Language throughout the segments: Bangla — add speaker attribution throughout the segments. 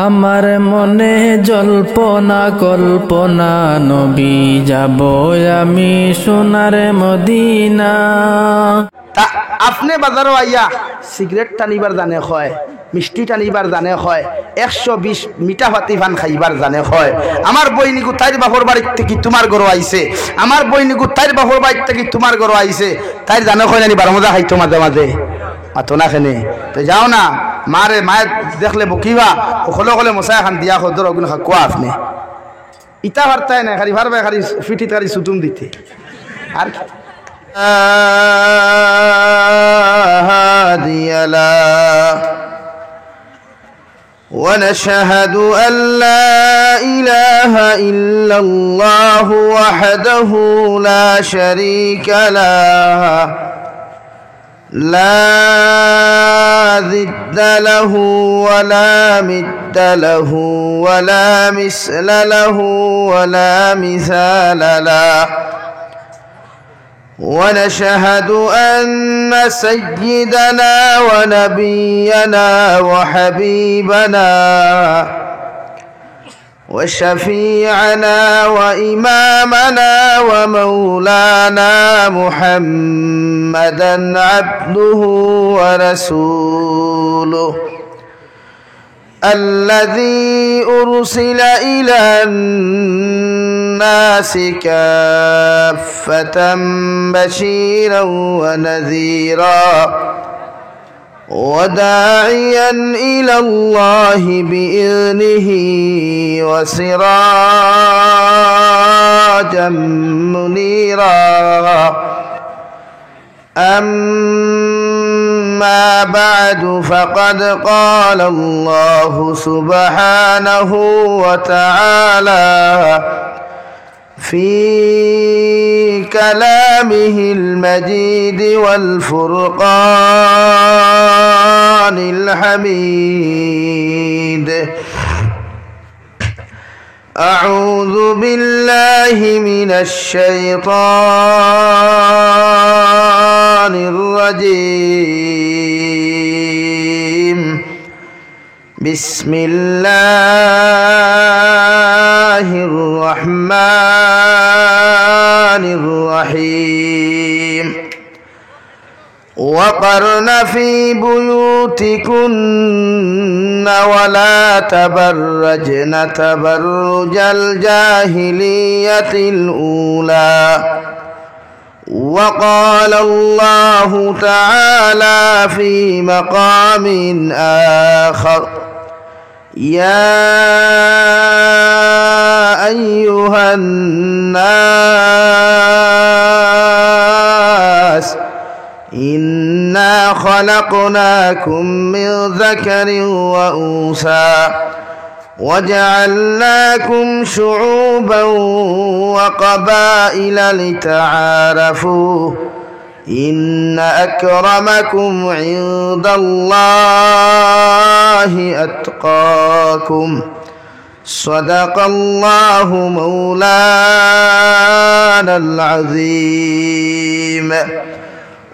Speaker 1: আমার মনে জল্পনা কল্পনা, নবী যাব আমি সোনার মদিনা।
Speaker 2: তা আপনি বাজারও আইয়া সিগারেট টানিবার জানে হয়, মিষ্টি টানিবার জানে হয়, 120 মিঠা ভাতি ভান খাইবার জানে হয়। আমার বইনিকু তাইর বাপর বাড়ির থেকে তোমার ঘর আইছে, আমার বইনিকু তাইর বাপর বাড়ির থেকে তোমার ঘর আইছে, তাইর জানে হয় নানি 12 মজা খাইতো মাঝে মাঝে মাতো না খেনে। তো যাও না মারে, মায়ের দেখলে বকিবা ওখলে ওখলে মশাই খান দিয়া খদর ওগুলো কোয়া আপনি ইটা বার্তায় না খালি ভারবে খালি ফিটি খালি সুতুম দিতে আর هادي له ونشهد أن لا إله إلا الله وحده لا شريك له لا ضد له ولا مد له ولا مثل له ولا مثال له ونشهد أن سيدنا ونبينا وحبيبنا وشفيعنا وإمامنا ومولانا محمدا عبده ورسوله الذي أرسل إلى الناس كافة بشيرا ونذيرا وداعيا إلى الله بإذنه وسراجا منيرا أما بعد فقد قال الله سبحانه وتعالى في كلامه المجيد والفرقان الحميد أعوذ بالله من الشيطان الرجيم بسم الله الرحمن الرحيم وقرن في بيوتكن ولا تبرجن تبرج الجاهلية الأولى وقال الله تعالى في مقام آخر يا أيها الناس إنا خلقناكم من ذكر وأنثى وجعلناكم شعوبا وقبائل لتعارفوا إن أكرمكم عند الله أتقاكم صدق الله مولانا العظيم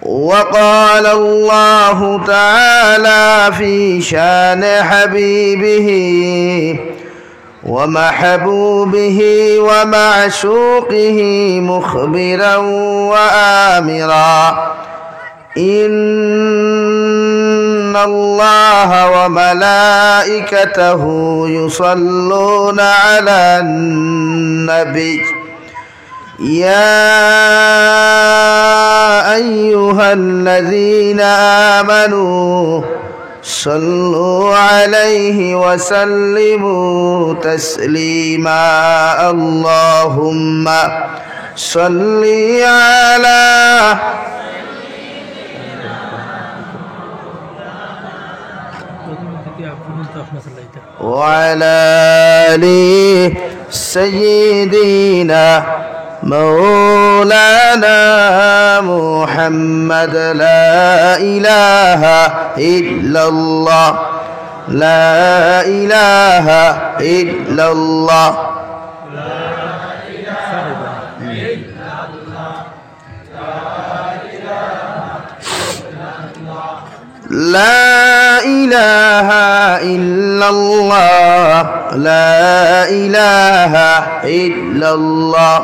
Speaker 2: وقال الله تعالى في شان حبيبه ومحبوبه ومعشوقه مخبرا وآمرا إن الله وملائكته يصلون على النبي يا أيها الذين آمنوا صلوا عليه وسلموا تسليما اللهم صل على وعلى آل سيدنا مولانا محمد لا إله إلا الله لا إله إلا الله لا إله إلا الله لا إله إلا الله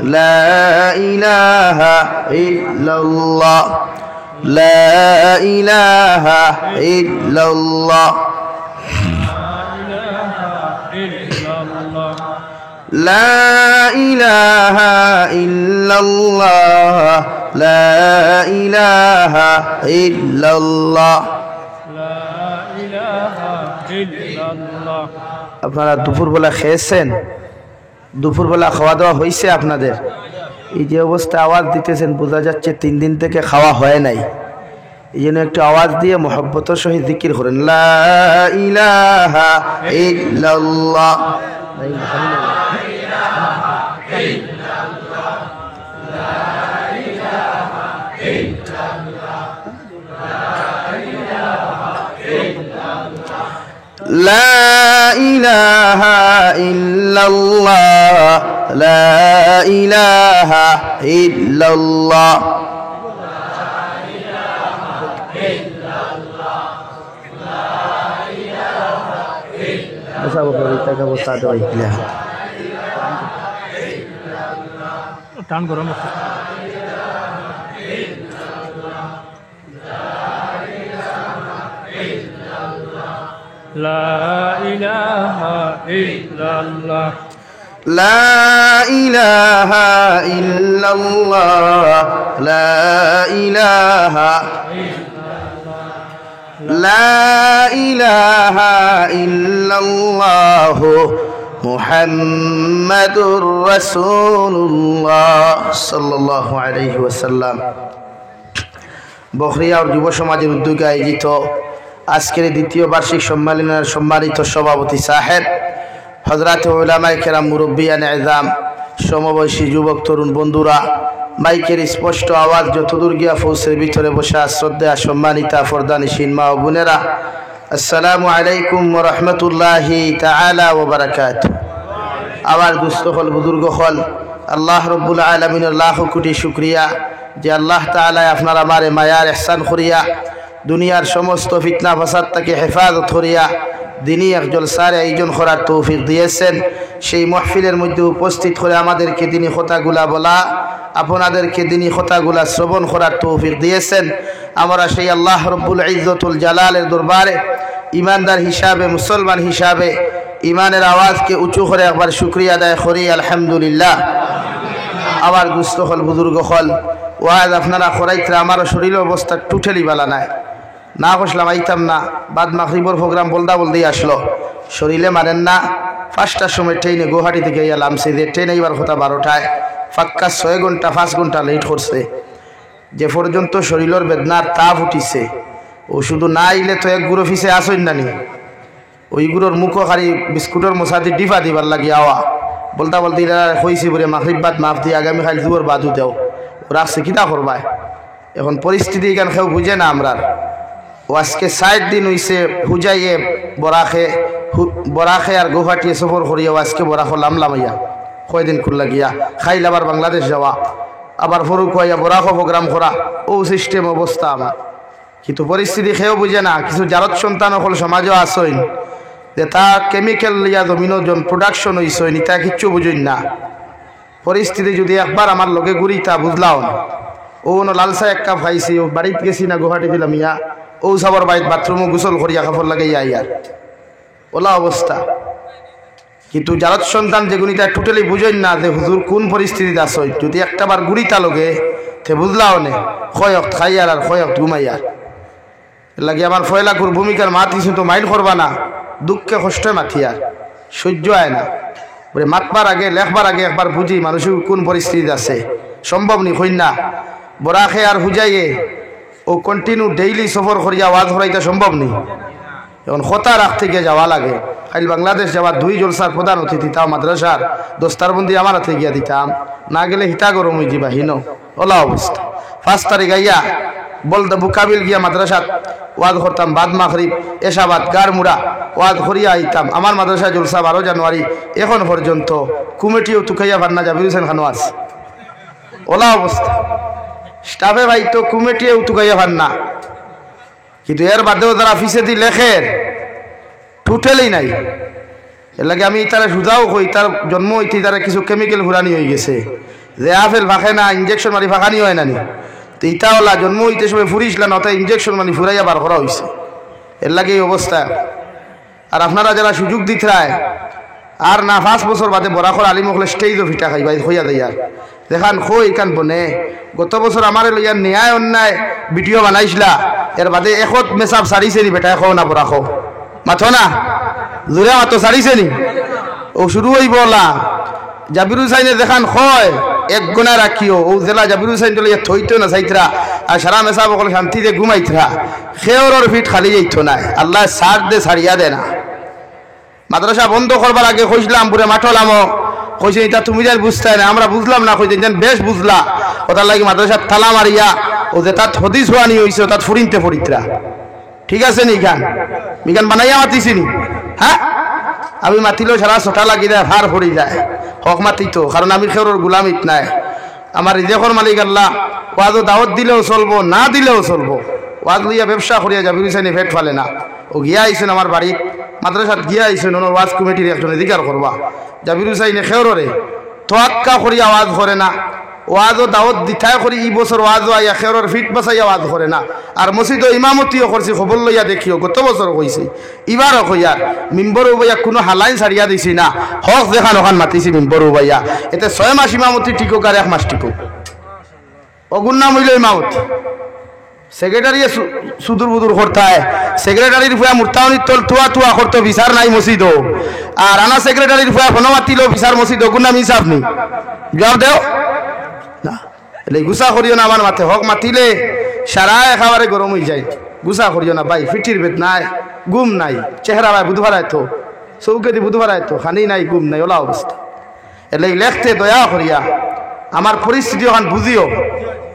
Speaker 2: لا إله إلا الله لا إله إلا الله لا إله إلا الله لا إله إلا الله আপনারা দুপুরবেলা খেয়েছেন? দুপুরবেলা খাওয়া দাওয়া হয়েছে আপনাদের? এই যে অবস্থা আওয়াজ দিতেছেন বোঝা যাচ্ছে 3 দিন থেকে খাওয়া হয় নাই। এই জন্য একটু আওয়াজ দিয়ে মহব্বতের সহিত জিকির করেন, লা ইলাহা ইল্লাল্লাহ। لا إله إلا الله لا إله إلا الله
Speaker 1: টান গরম لا إله إلا الله
Speaker 2: لا إله إلا الله لا إله لا إله إلا الله محمد رسول الله صلى الله عليه وسلم। বখরিয়া और যুব সমাজের উদ্যোগে আয়োজিত আজকের দ্বিতীয় বার্ষিক সম্মেলনের সম্মানিত সভাপতি সাহেব, হযরত উলামায়ে কেরাম, মুরব্বিয়ান ইজাম, সমবয়সী যুবক তরুণ বন্ধুরা, মাইকের স্পষ্ট আওয়াজ যতদূর গিয়া ফৌসের ভিতরে বসা শ্রদ্ধা সম্মানিতা ফরদানিশীন মা ও বোনেরা, আসসালামু আলাইকুম ওয়া রাহমাতুল্লাহি তাআলা ওয়া বারাকাতুহু। আমার দুস্থ হল বুজুর্গ হল, আল্লাহ রব্বুল আলামিনের লাখ কোটি শুকরিয়া যে আল্লাহ তাআলা আপনার আমারে মায়ার ইহসান করিয়া দুনিয়ার সমস্ত ফিতনা ফাসাদ থেকে হেফাজত করিয়া দিনই এক জলসার আয়োজন করার তৌফিক দিয়েছেন। সেই মাহফিলের মধ্যে উপস্থিত করে আমাদেরকে দিনী কথাগুলা বলা, আপনাদেরকে দিনী কথাগুলা শ্রবণ করার তৌফিক দিয়েছেন। আমরা সেই আল্লাহ রব্বুল ইজ্জতুল জালালের দরবারে ইমানদার হিসাবে, মুসলমান হিসাবে ইমানের আওয়াজকে উঁচু করে একবার শুকরিয়া আদায় করি, আলহামদুলিল্লাহ। আমার দুস্থ হল বুজুর্গ হল, ওয়াজ আপনারা করাইতে আমারও শরীরের অবস্থা টুটেলি বালা নাই, না বসলাম আইতাম না। বাদ মাগরিবর প্রোগ্রাম বলদা বলতেই আসলো, শরীরে মারেন না। 5টার সময় ট্রেনে গুয়াহাটি থেকে নামছে, যে ট্রেন এইবার কথা 12টায়, ফাক্কা 6 ঘন্টা 5 ঘন্টা লেট করছে। যে পর্যন্ত শরীরের বেদনার তাপ উঠিছে, ও শুধু না আইলে তো এক গুঁড়ো ফিসে আসইন নানি, ওই গুঁড়োর মুখো খালি বিস্কুটের মশাদি ডিফা দিবার লাগি আওয়া বলতা বলতে হয়েছি বলে মাগরিব বাদ মাফ দিয়ে আগামীকাল জুয়োর বাদু দেও রাখছে কিতা করবায়। এখন পরিস্থিতি এখান কেউ বুঝে না আমরা। ও আজকে 60 দিন হইছে হুজাইয়ে বরাখে আর গুয়াহাটি সফর করিয়া আজকে বরাখ লামলামাইয়া কয়দিন খুললা গিয়া খাইল আবার বাংলাদেশ যাওয়া, আবার ফরুক হইয়া বরাখ প্রোগ্রাম করা, ও সিস্টেম অবস্থা আমার। কিন্তু পরিস্থিতি খেয়েও বুঝে না। কিছু জারত সন্তান হল সমাজও আসইন যে তা কেমিক্যাল লিয়া জমিনজন প্রোডাকশন হইসইন, তা কিচ্ছু বুঝইন না। পরিস্থিতি যদি একবার আমার লগে ঘুরি তা বুঝলাও না। ও লালসা এক কাপ খাইছি, ও বাড়িতে গেছি না গুয়াহাটি দিলাম ইয়া, ও সবার বাড়িত বাথরুমও গোসল করিয়া কাপড় লাগে ইয়ার ওলা অবস্থা। কিন্তু জারত সন্তান যেগুলি তা টোটালি বুঝেন না যে হুজুর কোন পরিস্থিতিতে আসই। যদি একটা বার ঘুরিতা লগে তে বুঝলাও নে খয়ক্ত খাইয়ার আর খয়ক্ত ঘুমাইয়ার লাগে। আমার ফয়লাকুর ভূমিকার মাতিছু তো মাইল করবা না, দুঃখে কষ্টে মাথিয়ার সহ্য হয় না। বলে মাতবার আগে লেখবার আগে একবার বুঝি মানুষের কোন পরিস্থিতি আছে। সম্ভব নি হইন না বরাখে আর হুজাইয়ে ও কন্টিনিউ ডেইলি সফর করিয়া ওয়াজ হরাইতে সম্ভব নেই। এখন খতা রাখতে গিয়ে যাওয়া লাগে। খাইল বাংলাদেশ যাওয়ার 2 জলসার প্রধান অতিথি, তাও মাদ্রাসার দস্তারবন্দি আমার হাতে গিয়া দিতাম, না গেলে হিতা গরম হয়ে যাবা হিন ওলা অবস্থা। 5 তারিখ আইয়া বলতে বুকাবিল গিয়া মাদ্রাসাত ওয়াজ করতাম, বাদ মাগরিব এশাবাদ গারমুড়া ওয়াজ করিয়া আইতাম। আমার মাদ্রাসা জলসা 12 জানুয়ারি এখন পর্যন্ত কমিটিও তুকাইয়া ভান্না যাবি হোসেন খানওয়াজ ওলা অবস্থা। স্টাফে ভাই তো কমিটিও তুকাইয়া ভান্না, কিন্তু এর বাদেও যারা অফিসে দি লেখের টোটালি নাই। এর লাগে আমি তারা সুজাও কই তার জন্ম হইতে তারা কিছু কেমিক্যাল ফুরানি হয়ে গেছে, যে আপেল ফাঁকে না ইঞ্জেকশন মারি ফাঁকানি হয় নানি, তো ইটা ওলা জন্ম হইতে সময় ফুরিসলা না তাই ইঞ্জেকশন মারি ফুরাইয়া বার করা হয়েছে। এর লাগে এই অবস্থা। আর আপনারা যারা সুযোগ দিতে রায় আর না 5 বছর বাদে বরাখর আলিম হলে স্টেজও ফিটা খাইবা হইয়া দেয়। আর দেখান খই কান বনে গত বছর আমার লইয়া ন্যায় অন্যায় ভিডিও বানাইছিলা, এর বাদে এখত মেসাব সারিছে নি বেটা খাও না বরাখো মাথো না জোরে মাতো সারিছে নি ও শুরু হইব না। জাবির হুসাইনে দেখান হয় এক গুণা রাখিও ও জেলা জাবির হুসাইন লইয়া থইতো না চাইতরা আর সারা মেসাব সকল শান্তিতে ঘুমাইতরা খেওর ফিট খালি যাইত না। আল্লাহ সার দে ছাড়িয়া দে না। মাদ্রাসা বন্ধ করবার আগে কইছিলাম পুরে মাঠলামো কইছে এটা তুমি যাই বুঝতে না, আমরা বুঝলাম না কইছেন যেন বেশ বুঝলা ওটার লাগে মাদ্রাসা তালা মারিয়া ও যে তাত হদিস হওয়ানি হয়েছে তাত ফুরিনতে ফরিতরা ঠিক আছে নি গান মিগান বানাইয়া মাতিছি নি। হ্যাঁ আমি মাতিলেও সারা ছটা লাগি দেয় ভার ফরি যায় হক মাতিত, কারণ আমি খেউর গুলামিত নাই। আমার রিজেকর মালিক আল্লাহ ওয়াজও দাওয়াত দিলেও চলবো না দিলেও চলবো, ওয়াজ লইয়া ব্যবসা করিয়া জাবির হুসাইনে ফেট ফালে না। ও গিয়া আইসেন আমার বাড়িত মাদ্রাসাত গিয়া আইসেন ওনার ওয়াজ কমিটির একজন অধিকার করবা। জাবির হুসাইনে খেউরে তোয়াক্কা করিয়া ওয়াজ করে না, ওয়াজও দাওয়াত দিঠাই করি এই বছর ওয়াজও আইয়া খেউরের ফিট বাসাইয়া ওয়াজ করে না। আর মসজিদও ইমামতিও করছি খবর লইয়া দেখিও গত বছর কইছি এবারও কইয়ার মিম্বর উবাইয়া কোনো হালাইন ছাড়িয়া দিছি না, হক দেখান ওখান মাতিছি মিম্বর উবাইয়া এতে 6 মাস ইমামতি টিকুক আর 1 মাস টিকুক অগুন নাম হইল ইমামতি। সেক্রেটারি সুদূর বুদুর করতায় সেক্রেটারির ফুয়া মুরতাউনি তল তুয়া তুয়া করতো বিচার নাই মসজিদ, আর আনা সেক্রেটারির ফুয়া ফোন মাতিল বিচার মসজিদ অগুন নাম হিসাব নি জবাব দেও না। এলে গুসা করিও না আমার মাথে, হক মাতিলে সারা একেবারে গরম হয়ে যায়। গুসা করিও না ভাই, ফিটির বেত নাই গুম নাই চেহারা ভাই বুধবার আয়তো চৌকে দি বুধবার আয়তো খানি নাই গুম নাই ওলা অবস্থা। এলে লেখতে দয়া করিয়া আমার পরিস্থিতি ওখান বুঝিও,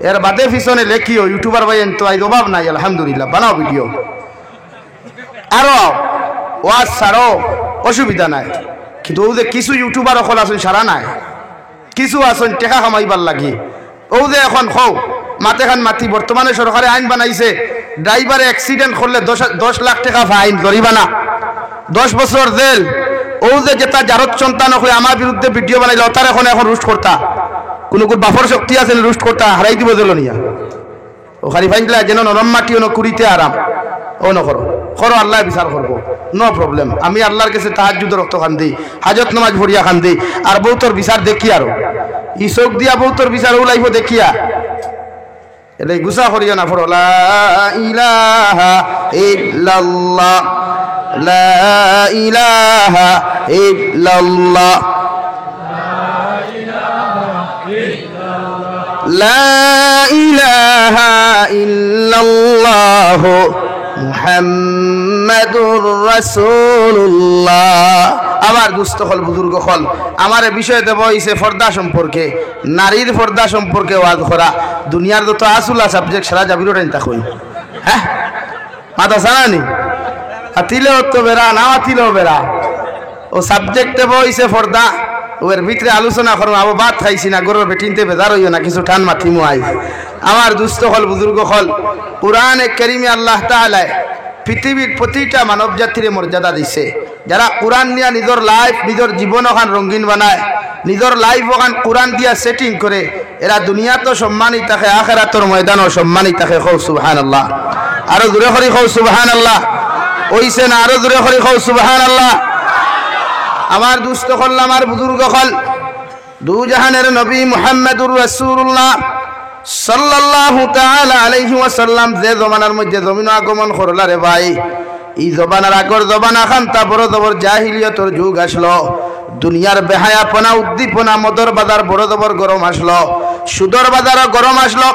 Speaker 2: এর বাদে পিছনে লেখিও ইউটিউবার ভাই তো আই অভাব নাই আলহামদুলিল্লাহ বানাও ভিডিও আরো ওয়াজ ছাড়ো অসুবিধা নাই। কিন্তু ও যে কিছু ইউটিউবার অকল আসুন সারা নাই, কিছু আসুন টেকা কামাইবার লাগি ও যে এখন খৌ মাতে খান মাতি বর্তমানে সরকারে আইন বানাইছে ড্রাইভারে অ্যাক্সিডেন্ট করলে 10 লাখ টাকা ফাইন জরিমানা 10 বছর জেল। ও যে যেটা জারত সন্তান হয়ে আমার বিরুদ্ধে ভিডিও বানাইলে তার এখন রুস্ট করতা কোনো বাফর শক্তি আছে রুস্ট করতা হারাই দিব জেল নিয়া ও খালি ফাইনলা যেন নরম মাটি ও কুড়িতে আরাম ও নকরো করো আল্লাহ বিচার করবো নো প্রবলেম। আমি আল্লাহর কাছে তাহাজ্জুদ রক্ত খান দিই হাজত নামাজ ভরিয়া খান দিই আর বউতর বিচার দেখি আরো ই চোখ দিয়া বউতর বিচার ওলাইব দেখিয়া এলে গুসা করিয়া না পড়ো লা ইলাহা ইল্লাল্লাহ লা ইলাহা ইল্লাল্লাহ লা ইলাহা ইল্লাল্লাহ মুহাম্মাদুর রাসূলুল্লাহ। আমার দুস্থ হল বুজুর্গ হল আমার বিষয় দেব হইছে পর্দা সম্পর্কে, নারীর পর্দা সম্পর্কে ওয়াজ করা। দুনিয়ার যত আসুলা সাবজেক্ট সারা যাবিরও টাইম তাকই হ্যাঁ মাথা জানানি আতিলেও তো বেড়া না আতিলেও বেড়া ও সাবজেক্ট দেব হইছে পর্দা। ওর ভিতরে আলোচনা করো আবো ভাত খাইছি না গরুর বেটিনতে বেজার হইও না কিছু টান মাথিমু আই। আমার দুস্থ হল বুজুর্গ হল কুরআনে কারীমে আল্লাহ তাআলা পৃথিবীর প্রতিটা মানব জাতির মর্যাদা দিছে। যারা কোরআন নিয়ে নিজের লাইফ নিজের জীবন ওখান রঙিন বানায়, নিজের লাইফ ওখান কোরআন দিয়া সেটিং করে, এরা দুনিয়া তো সম্মানিত থাকে আখিরাতের ময়দানও সম্মানিত থাকে। কও সুবহানাল্লাহ, আরো জোরে করে কও সুবহানাল্লাহ। ওইছে না আরো জোরে করে কও সুবহানাল্লাহ। আমার দুস্থ হল আমার বুজুর্গ হল দু জাহানের নবী মুহাম্মদুর রাসূলুল্লাহ সাল্লাল্লাহু তাআলা আলাইহি ওয়াসাল্লাম যে জমানার মধ্যে জমিন আগমন করলা রে ভাই, এই জমানার আগর জমানা খান তা বড় জবর জাহিলিয়তর যুগ আসলো। দুনিয়ার বেহায়াপনা উদ্দীপনা মদর বাজার বড় জবর গরম আসলো, সুদর বাজারও গরম আসলো,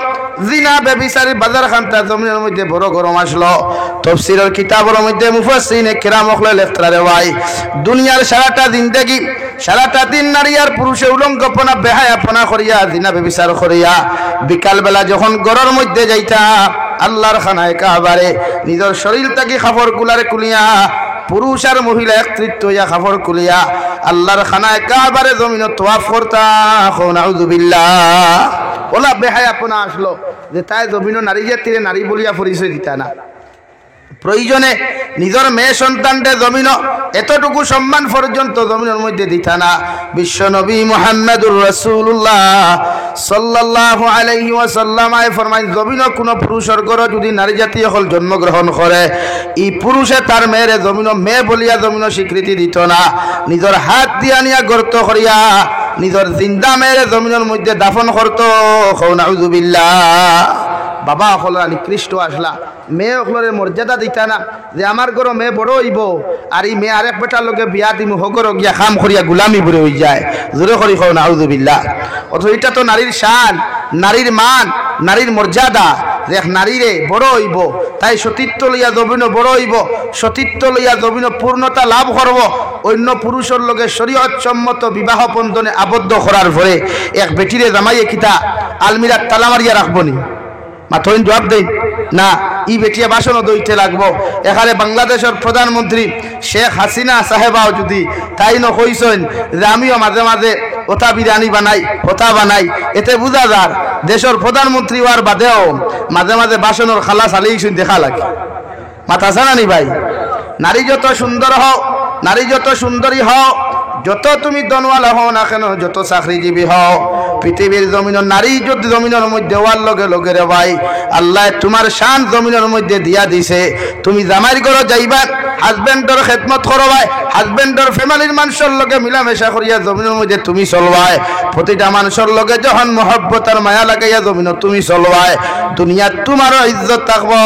Speaker 2: জিনা বেবিচারি বাজার খানটা জমিনের মধ্যে বড় গরম আসলো। তাফসীরের কিতাবের মধ্যে মুফাসসিরিনে কিরাম হলে লেখরা রে ভাই, দুনিয়ার সারাটা জিন্দেগি সারাটা দিন নারী আর পুরুষে উলঙ্গপনা বেহায়াপনা করিয়া জিনা বেবিচার করিয়া বিকাল বেলা যখন গরর মধ্যে যাইতা আল্লাহর খানায় কাবারে নিজের শরীর থেকে খাফর কুলারে কুলিয়া পুরুষ আর মহিলা একত্রিত হইয়া খাফর কুলিয়া আল্লাহর খানায় কাবারে জমিনে তওয়াফ করতা। নাউযুবিল্লাহ। ওলা বেহায়াপনা আসলো যে তাই জমিনও নারী জাতিরে নারী বলিয়া পরিচয় দিতা না। প্রয়োজনে নিজের মেয়ে সন্তানকে জমিন এতটুকু সম্মান পর্যন্ত জমিনের মধ্যে দিতা না। বিশ্ব নবী মুহাম্মদুর রাসূলুল্লাহ সাল্লাল্লাহু আলাইহি ওয়াসাল্লাম ফরমায় জমিন কোনো পুরুষের ঘরে যদি নারী জাতীয় হল জন্মগ্রহণ করে এই পুরুষে তার মেয়ের জমিন মেয়ে বলিয়া জমিন স্বীকৃতি দিত না। নিজের হাত দিয়া নিয়া গর্ত করিয়া নিজের জিন্দা মেয়ের জমিনের মধ্যে দাফন করত। নাউযুবিল্লাহ। বাবা হলরা নিকৃষ্ট আসলা মেয়ে হলরে মর্যাদা দিতা না যে আমার ঘর মেয়ে বড় হইব আর এই মেয়ে আরেক বেটার লগে বিয়া দিমু হগর গিয়া খাম করিয়া গুলামি বলে হয়ে যায়। জোরে করি কও নাউযুবিল্লাহ। অথচ এটা তো নারীর শান, নারীর মান, নারীর মর্যাদা। যে নারীরে বড় হইব তাই সতীত্ব লইয়া জমিন বড় হইব, সতীত্ব লইয়া জমিন পূর্ণতা লাভ করব। অন্য পুরুষের লগে শরীয়ত সম্মত বিবাহ বন্ধনে আবদ্ধ করার পরে এক বেটিরে জামাইয়ে কিতা আলমিরাত তালা মারিয়া রাখবনি? মাথইন জবাব দেই না। ই বেটিয়া বাসনও দইতে লাগবো। এখানে বাংলাদেশের প্রধানমন্ত্রী শেখ হাসিনা সাহেবাও যদি তাই নইছেন যে আমিও মাঝে মাঝে ওটা বিরিয়ানি বানাই ওটা বানাই, এতে বুঝা যার দেশের প্রধানমন্ত্রী হওয়ার বাদেও মাঝে মাঝে বাসনের খালা চালিয়েছেন দেখা লাগে। মাথা ছাড়ানি ভাই। নারী যত সুন্দর হও, নারী যত সুন্দরী হও, যত তুমি দনওয়ালা হও না কেন, যত চাকরিজীবী হও, পৃথিবীর জমিনের নারী যদি জমিনের মধ্যে হওয়ার লগে লগে রে ভাই আল্লাহ তোমার শান জমিনের মধ্যে দিয়া দিছে। তুমি জামাইর ঘরে যাইবা, হাজবেন্ডর খেদমত করবাই, হাজবেন্ডর ফ্যামিলির মানুষের লগে মিলামেশা করিয়া জমিনের মধ্যে তুমি চলবাই। প্রতিটা মানুষের লগে যখন মহব্বত আর মায়া লাগাইয়া জমিন তুমি চলবাই, দুনিয়াত তোমারও ইজ্জত থাকবো।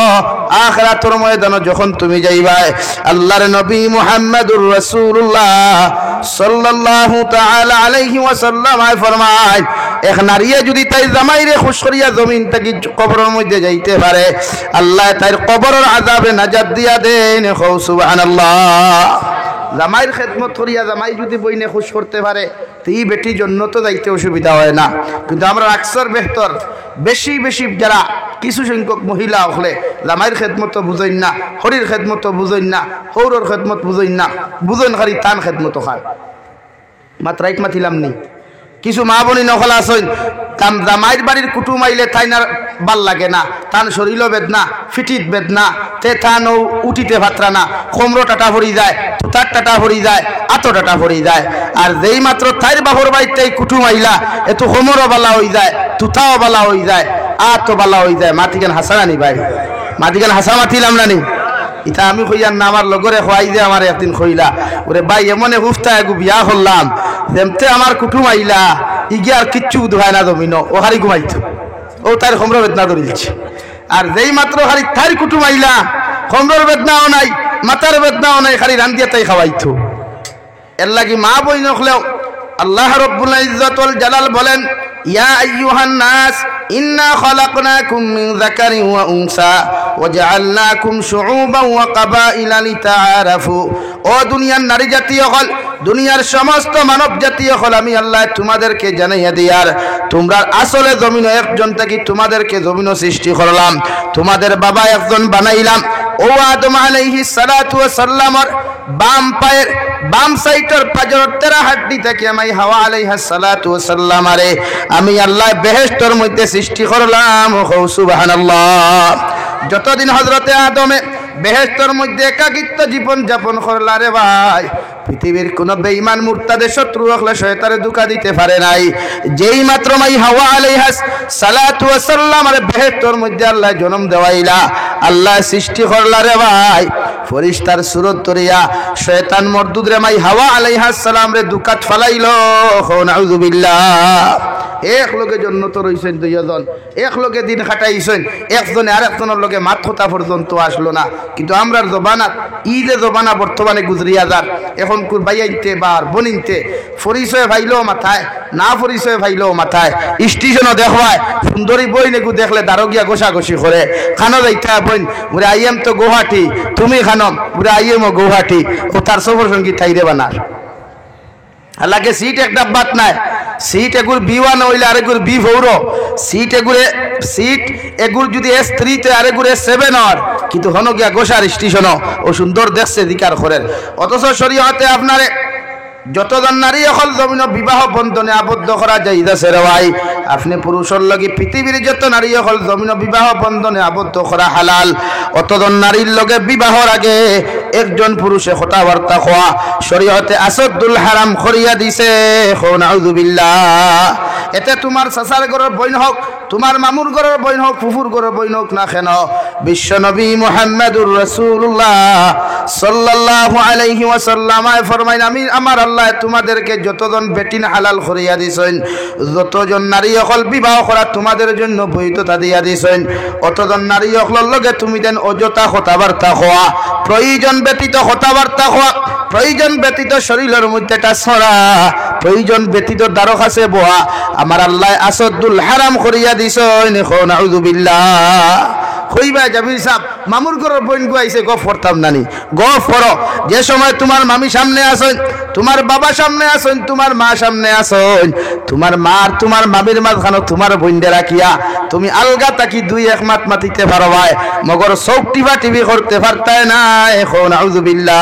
Speaker 2: আখিরাতের ময়দানে যখন তুমি যাইবাই আল্লাহর নবী মুহাম্মদুর রাসূলুল্লাহ সাল্লাল্লাহু তাআলা আলাইহি ওয়াসাল্লাম ফরমায় এক নারীয়ে যদি তাই জামাইরে খুশ করিয়া জমিন থেকে কবরের মধ্যে যাইতে পারে আল্লাহ তার কবরের আযাবে নাজাত দিয়া দেন। সুবহানাল্লাহ। জামাইর খেদমত করিয়া জামাই যদি বইনে খুশ করতে পারে এই বেটি জন্য তো যাইতে অসুবিধা হয় না। কিন্তু আমরা আকসর বেহতর বেশি বেশি যারা কিছু সংখ্যক মহিলা হলে জামাইর খেদমত বুঝেন না, হরির খেদমত বুঝেন না, হৌরর খেদমত বুঝেন না, বুঝেন খালি তান খেদমত খায়। মাত্রাইক মাতিলাম নি কিছু মা বনি নকল আসেন তাম জামাইর বাড়ির কুটুম আইলে তাইনার ভাল লাগে না, তান শরীরও বেদনা, ফিটিত বেদনা, তে তান উঠিতে ভাত্রা না, কোমরো টাটা ভরি যায়, তুতার টাটা ভরি যায়, আতো টাটা ভরি যায়। আর যেই মাত্র তাইর বাহর বাড়িতে কুটুম আইলা এত কোমরও বালা হয়ে যায়, তুতাও বালা হয়ে যায়, আতো বালা হয়ে যায়। মাতিকেন হাসানি ভাই, মাতিকেন হাসা মাতিলাম না নি। ইটা আমি কইয়ার না আমার লগরে খোয়াই যে আমার একদিন কইলা ওরে ভাই এমনে হুফতা এগু বিয়া করলাম যেমতে আমার কুটুম আইলা ইগে আর কিচ্ছু উদ্ভায় না জমিন ও হারি ঘুমাইতো ও তার খমর বেদনা ধরিলছে। আর যেই মাত্র খালি তার কুটুম আইলা খমর বেদনাও নাই, মাথার বেদনাও নাই, খালি রান্দিয়া তাই খাওয়াইতো। এর লাগি মা বই নখলেও আল্লাহ রব্বুল ইজ্জত ওয়াল জালাল বলেন ইয়া আইয়ুহান নাস ইন্না খালাকনাকুম মিন যাকারিন ওয়া উনসা ওয়া জাআলনাকুম শুউবান ওয়া কাবাইলা লিতাআরাফু। ও দুনিয়ার নারী জাতীয় হল, দুনিয়ার সমস্ত মানব জাতীয় হল আমি আল্লাহ তোমাদেরকে জানাইয়া দিয়ার তোমরা আসলে জমিন একজন থেকে তোমাদেরকে জমিন সৃষ্টি করলাম, তোমাদের বাবা একজন বানাইলাম। ও আদম আলাইহিস সালাতু ওয়াস সালামের বাম পায়ের বাম সাইডের পাজর তেরা হাড্ডি থেকে আমি হাওয়া আলাইহিস সালাতু ওয়াস সালাম আরে আমি আল্লাহ বেহেশতের মধ্যে সৃষ্টি করলাম। সুবহানাল্লাহ। যতদিন হযরতে আদমে বেহেশতের মধ্যে একাকিত্ব জীবন যাপন করলা রে ভাই পৃথিবীর কোন বেঈমান মুরতাদের শত্রু হলে শয়তানে ধোঁকা দিতে পারে নাই। যেই মাত্র মাই হাওয়া আলাইহিস সালাতু ওয়াস সালাম আরে বেহেশতের মধ্যে আল্লাহ জন্ম দেওয়াইলা, আল্লাহ সৃষ্টি করলা রে ভাই ফেরেশতার সুরত ধরিয়া শয়তান মরদুদ রে মাই হাওয়া আলাইহিস সালাম রে দুকাত ফালাইলো। নাউযুবিল্লাহ। এক লোকে জন্য তো রইছেন দুইজন, এক লোকে দিন খাটাইছেন, একজনে আরেকজনের লোকে মাত কথা পর্যন্ত আসলো না। কিন্তু আমরার জবানাত ঈদে জবানা বর্তমানে গুজরিয়া যার এখন বাইয়াইতে বার বনিনতে পরিচয় ভাইলেও মাথায় না পরিচয় ভাইলেও মাথায় স্টেশনও দেখবায় সুন্দরী বই নেগু দেখলে দারোগিয়া গোসাগোসি করে খানো যাইতে বইন বলে আইএম তো গৌহাটি তুমি খানম বলে আইএম ও গৌহাটি ও তার সফর সঙ্গী থাইরে বানার হালাকে সিট একটা বাত নাই। সিট এগুর B1 হইলে আরেগুর B4 সিট এগুরে সিট এগুর যদি S3 তে আরেগুর S7 আর কিন্তু হনো গিয়া গোসার স্টেশন ও সুন্দর দেখছে দিকার করেন। অথচ শরীয়তে আপনারে যতজন নারী এখন জমিন বিবাহ বন্ধনে আবদ্ধ করা যাইতেছে রে ভাই, আপনি পুরুষের লগে পৃথিবীর যত নারী এখন জমিন বিবাহ বন্ধনে আবদ্ধ করা হালাল, অতজন নারীর লগে বিবাহর আগে একজন পুরুষে কথাবার্তা কোয়া শরীয়তে আসাদুল হারাম করিয়া দিছে। নাউযুবিল্লাহ। এতে তোমার চাচার ঘরের বইন হোক, তোমার মামুর ঘরের বইন হোক, ফুফুর ঘরের বইন হোক না কেন, বিশ্বনবী মুহাম্মদুর রাসূলুল্লাহ সাল্লাল্লাহু আলাইহি ওয়াসাল্লাম ফরমাইন, আমি আমার আল্লাহ তোমাদেরকে যতজন বেটিন হালাল করিয়া দিছেন, যতজন নারী অকল বিবাহ করা তোমাদের জন্য বৈধতা দিয়া দিছেন, অতজন নারী অকলের লগে তুমি দেন অযথা কথাবার্তা হওয়া, প্রয়োজন ব্যতীত কথাবার্তা হওয়া, প্রয়োজন ব্যতীত শরীরের মধ্যে একটা ছড়া, প্রয়োজন ব্যতীত দ্বারক আছে বোয়া আমার আল্লাহ আসাদুল হারাম করিয়া দিছেন। নাউযুবিল্লাহ। কইবা জাবির সাহেব মামুর ঘরের বোন গুয়াইছে গফ করতাম নানি, গফ করো। যে সময় তোমার মামি সামনে আসেন, তোমার বাবা সামনে আসেন, তোমার মা সামনে আসেন, তোমার মা আর তোমার মামির মাঝখানে তোমার বোনডে রাখিয়া তুমি আলগা তাকি দুই এক মাত মাতিতে পারো ভাই, মগর চোখ টিভা টিভি করতে পারতায় না। এখন নাউযুবিল্লাহ।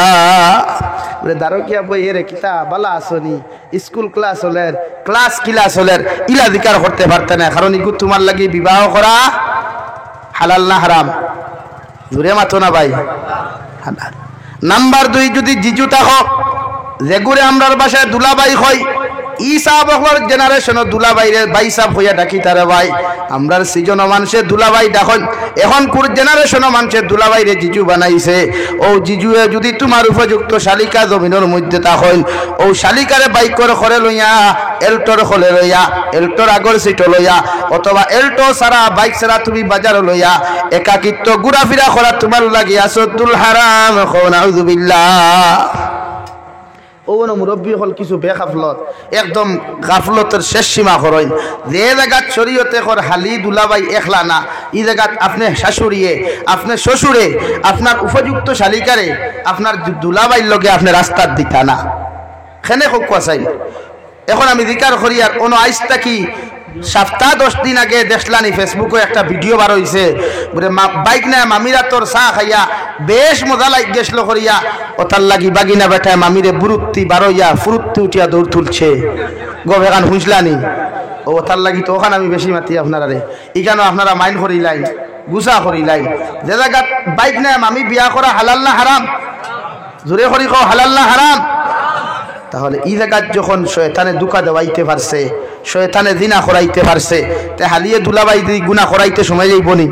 Speaker 2: বলে দারকিয়া বই এরে কিতা বালা আসনি, স্কুল ক্লাস হলের, ক্লাস ক্লাস হলের ইলা দিকার করতে পারতে না, কারণ ইগু তোমার লাগি বিবাহ করা হালাল না হারাম? জোরে মাতো না ভাই, হালাল। নাম্বার 2, যদি জিজু থাকো, যেগুরে আমরার বাসায় দুলাবাই হয়, ই সাহাবকর জেনারেশন দুলাবাইরে বাই সাহেব হইয়া ডাকি তারে ভাই, আমরার সিজন মানুষের দুলাবাই ডাকন, এখন কোর জেনারেশন মানুষের দুলাবাইরে জিজু বানাইছে। ও জিজুয়ে যদি তোমার উপযুক্ত শালিকা জমিনের মধ্যে তখন ও শালিকারে বাইকর করে লইয়া, এল্টোর খলে লইয়া, এল্টোর আগর সিট লইয়া, অথবা এল্টো সারা বাইক সারা তুমি বাজার লইয়া একাকিত্ব ঘুরাফিরা করা তোমার লাগি আসাদুল হারাম। নাউযুবিল্লাহ। ওনো মুরব্বী হল কিছু বেগাফলত, একদম গাফলতের শেষ সীমা করেন। যে জায়গাত শরীয়তে কর হালি দুলাবাই একলা না, এই জায়গাত আপনি শাশুড়িয়ে, আপনার শ্বশুরে, আপনার উপযুক্ত শালিকারে আপনার দুলাবাইর লগে আপনি রাস্তার দিতা না, খেনে হোক চাই। এখন আমি জিকার করি আর অন্য আইসটা কি সপ্তাহ 10 দিন আগে দেখলানি ফেসবুকে একটা ভিডিও বার হয়েছে, বলে বাইক না মামিরা তোর চা খাইয়া বেশ মজা লাগ গেছিল করিয়া, ওতার লাগি বাগিনা বেঠায় মামিরে বুরুত্তি বারইয়া ফুরুত্তি উঠিয়া দৌড় তুলছে। গবেখান শুনছিলানি ও তার লাগি তো ওখানে আমি বেশি মাতি আপনারা রে, এখানেও আপনারা মাইন্ড করিলাই, গুছা করিলাই। যে জায়গা বাইক না মামি বিয়া করা হালাল না হারাম? জোরে করি কও হালাল না হারাম? তাহলে এই জায়গায় যখন শয়তানে দুকা দেওয়াইতে পারছে, শয়তানে জিনা করাইতে পারছে, তে হালিয়ে দুলাবাই দিয়ে গুণা করাইতে সময় যাইবনি?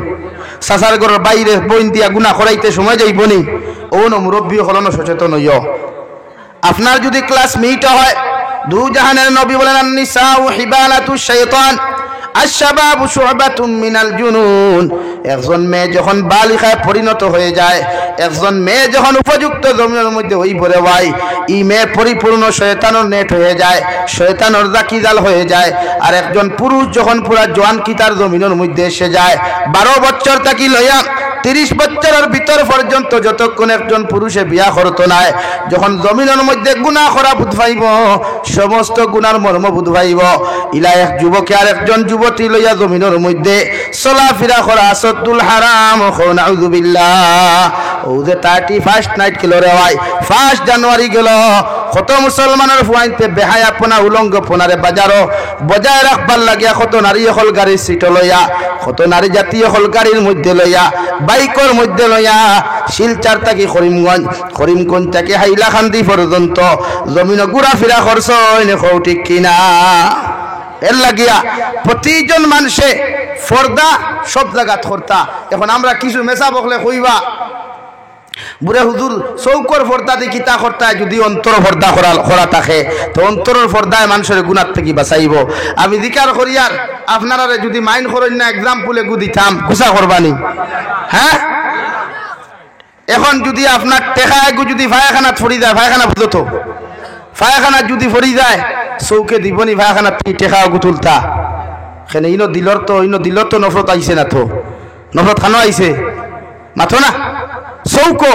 Speaker 2: চাচার ঘরের বাইরে বইন দিয়া গুণা করাইতে সময় যাইবনি? ও ন মুরব্বী হলনো সচেতন হইয়। আপনার যদি ক্লাসমেট হয়, দু জাহানের নবী বলেন আন-নিসাউ হিবালাতুশ শাইতান আশ-শাবাবু শু'বাতুম মিনাল জুনুন। একজন মেয়ে যখন বালিকায় পরিণত হয়ে যায়, একজন মেয়ে যখন উপযুক্ত জমিনের মধ্যে হই পড়ে ভাই, এই মেয়ে পরিপূর্ণ শয়তানের নেট হয়ে যায়, শয়তানের জাকিজাল হয়ে যায়। আর একজন পুরুষ যখন পুরা জোয়ান কিতার জমিনের মধ্যে এসে যায়, 12 বছর থাকি লইয়া 30 বছরের ভিতর পর্যন্ত যতক্ষণ একজন পুরুষে বিয়া করতো না, যখন জমিনের মধ্যে গুনাহ করা বুধ পাইব, সমস্ত গুনার মর্ম বুধ পাইব, ইলা এক যুবকে আর একজন যুবতী লইয়া জমিনের মধ্যে চলাফেরা করা আসাদুল হারাম। নাউযুবিল্লাহ। ও যে 31st নাইট গেল রে ভাই, 1 জানুয়ারি গেল, কত মুসলমানের ফুয়াইতে বেহায়াপনা উলঙ্গপনারে বাজারও বজায় রাখবার লাগিয়া কত নারী হল গাড়ির সিট লইয়া, কত নারী জাতীয় হল গাড়ির মধ্যে লইয়া, বাইকর মধ্যে লইয়া শিলচার থেকে করিমগঞ্জ, করিমগঞ্জ থেকে হাইলাকান্দি পর্যন্ত জমিন ঘুরাফিরা করছ, ঠিক কিনা? এর লাগিয়া প্রতিজন মানুষে ফর্দা সব জায়গাত করতা। এখন আমরা কিছু মেসা বকলে কইবা বুড়ে হুজুর চৌকর পর্দা দিয়ে কিতা করতায়, যদি অন্তর পর্দা করা থাকে তো অন্তরের পর্দায় মানুষের গুণার থেকে বাঁচাইব। আমি জিকার করি আর আপনারা যদি মাইন্ড করেন না, এক্সাম্পলে গু দিতাম, গুছা করবানি? হ্যাঁ, এখন যদি আপনার টেকা এগু যদি ফায়াখানাত ফরি যায়, ফায়াখানা বুঝত, ফায়াখানাত যদি ফরি যায় চৌকে দিবনি ফায়াখানাত থেকে টেকা এগু তুলতা। সেখানে ইনো দিলর তো নফরত আইছে না, তো নফরত খানো আইছে মাথো না, চৌকো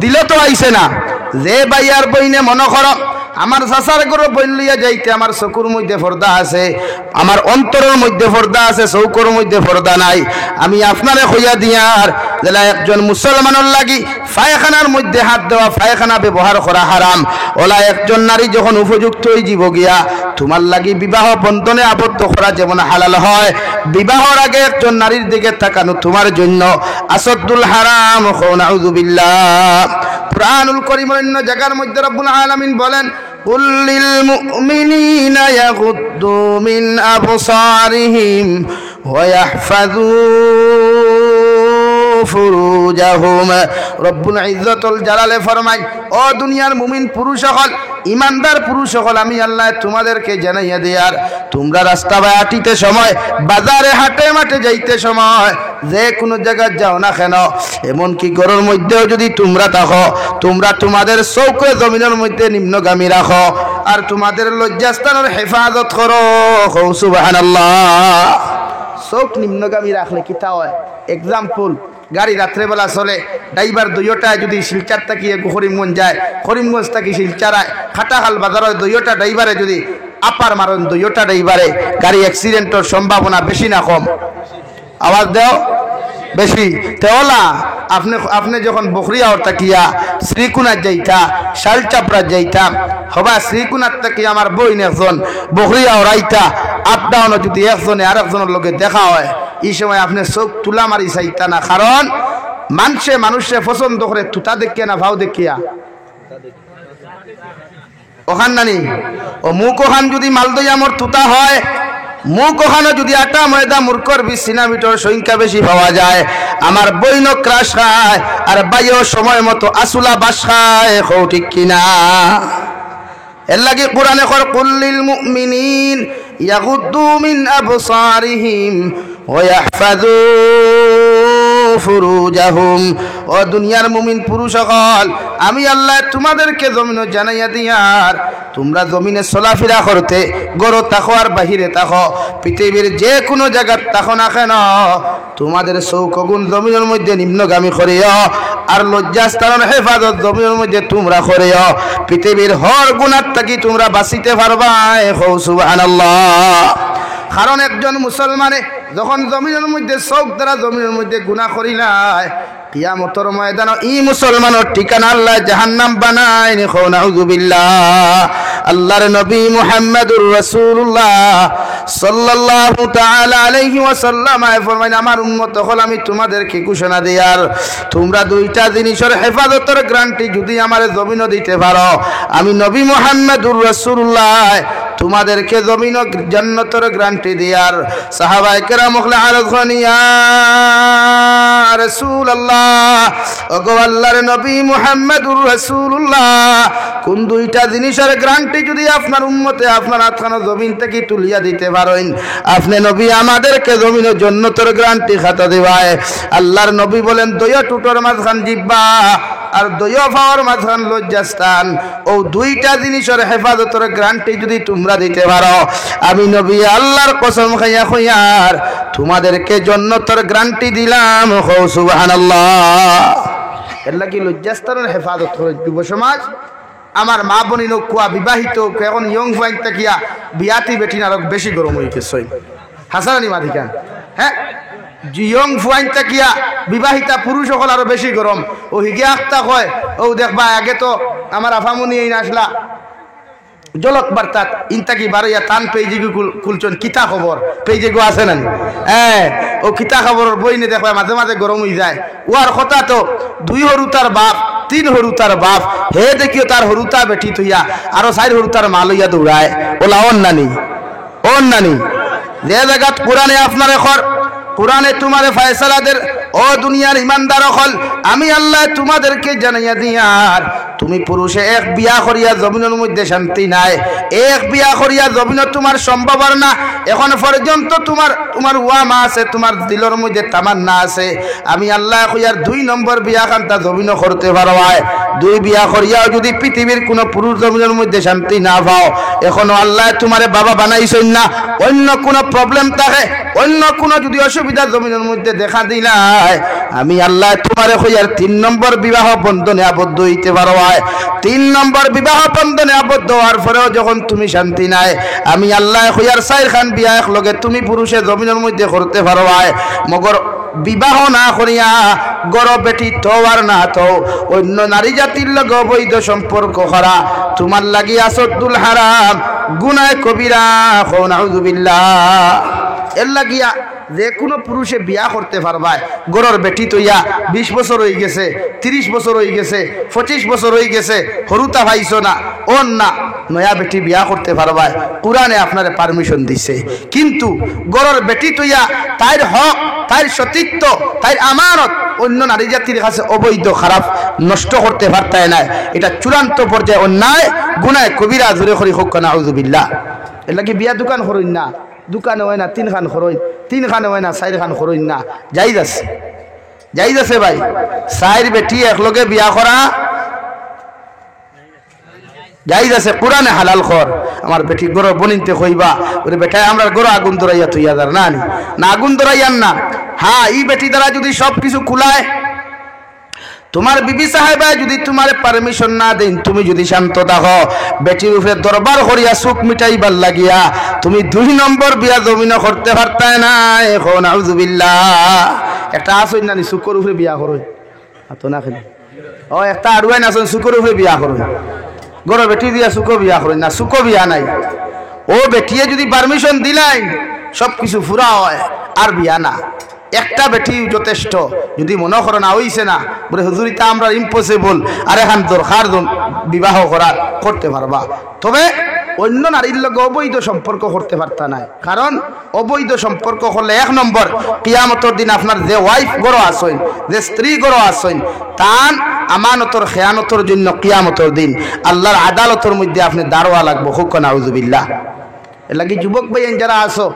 Speaker 2: দিল তো আইছে না। যে বাইয়ার বইনে মনে কর আমার চাচার ঘরে বইলিয়া যাইতে আমার চকুর মধ্যে পর্দা আছে, আমার অন্তরের মধ্যে পর্দা আছে, চৌকর মধ্যে পর্দা নাই। আমি আপনারে কইয়া দিয়ার জেলা একজন মুসলমানের লাগি পায়খানার মধ্যে হাত দেওয়া, পায়খানা ব্যবহার করা হারাম। ওলা একজন নারী যখন উপযুক্ত হয়ে যাব গিয়া তোমার লাগি বিবাহ বন্ধনে আবদ্ধ করা যেমন হালাল হয়, বিবাহর আগে একজন নারীর দিকে তাকানো তোমার জন্য আসাদুল হারাম। নাউযুবিল্লাহ। কুরআনুল কারীমের অন্য জায়গার মধ্যে রব্বুল আলামিন বলেন, কুল লিল মুমিনিনা ইয়াগুদ্দু মিন আবসারিহিম ওয়া ইয়াহফাযু ফুরুজাহুম। রব্বুল ইজ্জতুল জালালে ফরমায়, ও দুনিয়ার মুমিন পুরুষ সকল, ইমানদার পুরুষ সকল, আমি আল্লাহ তোমাদেরকে জানাইয়া দেয়ার তোমরা রাস্তা হাঁটিতে সময়, বাজারে হাটে মাঠে যাইতে সময়, যে কোনো জায়গায় যাও না কেন, এমনকি ঘরের মধ্যেও যদি তোমরা থাকো, তোমরা তোমাদের চৌকে জমিনের মধ্যে নিম্নগামী রাখো আর তোমাদের লজ্জাস্থানের হেফাজত করো। সুবহানাল্লাহ। চৌক নিম্নগামী রাখলে কি তা হয়? এক্সাম্পল, গাড়ি রাত্রেবেলা চলে, ড্রাইভার দুইটায় যদি শিলচার তাকিয়ে করিমগঞ্জ যায়, করিমগঞ্জ থাকি শিলচারায়, খাটাখাল বাজারের দুইটা ড্রাইভারে যদি আপার মারেন, দুইটা ড্রাইভারে গাড়ি অ্যাক্সিডেন্টের সম্ভাবনা বেশি না কম? আওয়াজ দেও বেশি। তেওলা আপনি যখন বখরিয়ার তাকিয়া শ্রীকুনার যাইতা, শালচাপড়া যাইতা, হবা শ্রীকুনার তাকিয়া আমার বইন একজন বখরিয়ার আইতা, আপ ডাউনে যদি একজনে আর একজনের লোকে দেখা হয়, এই সময় আপনি চোখ তুলা মারি চাইতা না, কারণ মানুষে পছন্দ করে তুতা দেখিয়া না ভাও দেখিয়া। ওখান নানি ও মুখ ওখান যদি মালদইয়ামর তুতা হয়, মুখ ওখানে যদি আটা ময়দা মূর্খর 20 সিনামিটার সংখ্যা বেশি পাওয়া যায়, আমার বইন ক্রাশ খায় আর বাইও সময় মতো আসুলা বাস খায়। ঠিক কিনা? এর লাগে কোরআনে কর, কুল্লিল মুমিনিন ইয়াগুদ্দু মিন আবসারিহিম ওয়া ইয়াহফাযু ফুরুজাহুম। ও দুনিয়ার মুমিন পুরুষ সকল, আমি আল্লাহ তোমাদেরকে জমিনে জানাইয়া দিয়ার তোমরা জমিনে চলাফেরা করতে, গরো থাকো আর বাহিরে থাকো, পৃথিবীর যে কোনো জায়গার থাকো না কেন, তোমাদের চৌকগুণ জমিনের মধ্যে নিম্নগামী করিও আর লজ্জাস্থানের হেফাজত জমিনের মধ্যে তোমরা করিও। পৃথিবীর হর গুণার থাকি তোমরা বাঁচিতে পারবা। সুবহানাল্লাহ। কারণ একজন মুসলমানে যখন জমিনের মধ্যে চৌক দ্বারা জমিনের মধ্যে গুনাহ করিলাই, কিয়ামতের ময়দানে ই মুসলমানের ঠিকানা আল্লাহ জাহান্নাম বানায়। নাউযুবিল্লাহ। আল্লাহর নবী মুহাম্মদুর রাসূলুল্লাহ সাল্লাল্লাহু তাআলা আলাইহি ওয়াসাল্লাম ফরমায়, আমার উম্মত হল আমি তোমাদেরকে ঘোষণা দিয়ার তোমরা দুইটা জিনিসের হেফাজতের গ্যারান্টি যদি আমার জমিনে দিতে পারো, আমি নবী মুহাম্মদুর রাসূলুল্লাহ তোমাদেরকে জমিন জান্নাতের গ্যারান্টি দিয়ার। সাহাবায়ে কেরাম আরজ করেন, ইয়া রাসূলুল্লাহ, ওগো আল্লাহর নবী মুহাম্মদুর রাসূলুল্লাহ, কোন দুইটা জিনিসের গ্যারান্টি যদি আপনার উম্মতে আপনার হাতখানা জমিন থেকে তুলিয়া দিতে পারেন, আপনি নবী আমাদেরকে জমিনের জান্নাতের গ্যারান্টি খাতা দিবায়। আল্লাহর নবী বলেন, দয়া টুটোর মাঝখান জিব্বা আর দয়া পাওয়ার মাঝখান লজ্জাস্থান, ও দুইটা জিনিসের হেফাজতের গ্যারান্টি যদি তোমরা দিতে পারো, আমি নবী আল্লাহর কসম খাইয়া কইয়ার তোমাদেরকে জান্নাতের গ্যারান্টি দিলাম। সুবহানাল্লাহ। এর লাগি লজ্জাস্থানের হেফাজত করে যুব সমাজ, আমার মা বোনি কুয়া বিবাহিত এখন ইয়ং ফাইন তাকিয়া বিয়াতি বেটি আরো বেশি গরম হয়ে গেছে। হাসানি মাধিকান, হ্যাঁ, ইয়ং ফুয়াইন তাকিয়া বিবাহিতা পুরুষ সকল আরো বেশি গরম। ও হিগে আখতা কয়, ও দেখবা আগে তো আমার আফামনি এই আসলা জলক বার্তাত ইনতাকি বারইয়া টান পেজে খুলছেন কিতা খবর পেজে গো আছে না? হ্যাঁ, ও কিতা খবরের বই নে দেখবা মাঝে মাঝে গরম হয়ে যায়। ওর কথা তো 2 হরুতার বাপ 3 হরুতার বাপ, হে দেখিও তার হরুতা বেটি তুইয়া আরো 4 হরুতার মাল হইয়া দৌড়ায়। ওলা অন নানি যে জায়গাত কোরআনে আপনার এখন কোরআনে তোমার ফয়সালাদের, ও দুনিয়ার ইমানদার হল আমি আল্লাহ তোমাদেরকে জানাইয়া দিয়ার তুমি পুরুষে এক বিয়া করিয়া জমিনের মধ্যে শান্তি নাই, এক বিয়া করিয়া জমিন তোমার সম্ভব না। এখন পর্যন্ত তোমার ওয়ামা আছে, তোমার দিলের মধ্যে তামান্না আছে, আমি আল্লাহ কইয়ার 2 নম্বর বিয়া খান্তা জমিন করতে পারো। 2 বিয়া করিয়াও যদি পৃথিবীর কোনো পুরুষ জমিনের মধ্যে শান্তি না পাও, এখনো আল্লাহ তোমারে বাবা বানাইছেন না, অন্য কোনো প্রবলেম থাকে, অন্য কোনো যদি অসুবিধা জমিনের মধ্যে দেখা দিলা হয় আমি আল্লাহ তোমারে কইয়ার 3 নম্বর বিবাহ বন্ধনে আবদ্ধ হইতে পারো হয় 3 নম্বর বিবাহ বন্ধনে আবদ্ধ হওয়ার পরেও যখন তুমি শান্তি নাই আমি আল্লাহ কইয়ার 4 খান বিয়া একলগে তুমি পুরুষে জমিনের মধ্যে করতে পারো হয় মগর বিবাহ না করিয়া গড় বেটি তো আর না তো অন্য নারী জাতির লগে অবৈধ সম্পর্ক করা তোমার লাগি আসদ্দুল হারাম গুনাহ কবিরা নাউযুবিল্লাহ এর লাগিয়া যে কোনো পুরুষে বিয়া করতে পারবা গড়র বেটি তৈয়া 20 বছর হয়ে গেছে 30 বছর হয়ে গেছে 25 বছর হয়ে গেছে হরুতা ভাইছো না ওর না নয়া বেটি বিয়া করতে পারবা কুরআনে আপনারে পারমিশন দিছে কিন্তু গড়র বেটি তৈয়া তার হক তার সতীত্ব তার আমানত অন্য নারী জাতির কাছে অবৈধ খারাপ নষ্ট করতে পারতায় না এটা চূড়ান্ত পর্যায়ে অন্যায় গুনাহ কবিরা জোরে করি হোক নাউযুবিল্লাহ এর লাগি বিয়া দোকান করুন না দোকানে হয় না 3 খান খরচ 3 খানে হয় না 4 খান খরচ না জায়েজ আছে ভাই 4 বেটি একলগে বিয়া করা জায়েজ আছে কুরআনে হালাল কর আমার বেটি গরো বনিতে কইবা ওরে বেটা আমরা গরো আগুন ধরাইয়া তুইয়া দার না না আগুন ধরাইয়ান না হ্যাঁ এই বেটি দ্বারা যদি সব কিছু কুলায় তোমার বিবি সাহেবা যদি তোমারে পারমিশন না দেন তুমি যদি শান্ত থাকো বেটির উপরে দরবার করিয়া সুখ মিটাইবার লাগিয়া তুমি 2 নম্বর বিয়া জমিন করতে পারতাই না এখন নাউযুবিল্লাহ একটা আসই না সুকর উপরে বিয়া করই তো না খেলে ও একটা আরুয়াই নাছেন সুকর উপরে বিয়া করই গরো বেটি দিয়া সুকো বিয়া করই না সুকো বিয়া নাই ও বেটিয়ে যদি পারমিশন দিলাই সব কিছু পুরা হয় আর বিয়া না একটা বেটি যথেষ্ট যদি মনে করো না হইছে না বলে হুজুরিতা আমরা ইম্পসিবল আর এখন দরকার বিবাহ করতে পারবা তবে অন্য নারীর লগে অবৈধ সম্পর্ক করতে পারতা না কারণ অবৈধ সম্পর্ক করলে 1 নম্বর কিয়ামতের দিন আপনার যে ওয়াইফ গড়ো আসেন যে স্ত্রী গড়ো আসেন তান আমানতর খেয়ানতর জন্য কিয়ামতের দিন আল্লাহর আদালতের মধ্যে আপনি দাঁড়াওয়া লাগবো হুক নাউযুবিল্লাহ এর লাগি যুবক ভাই যারা আসো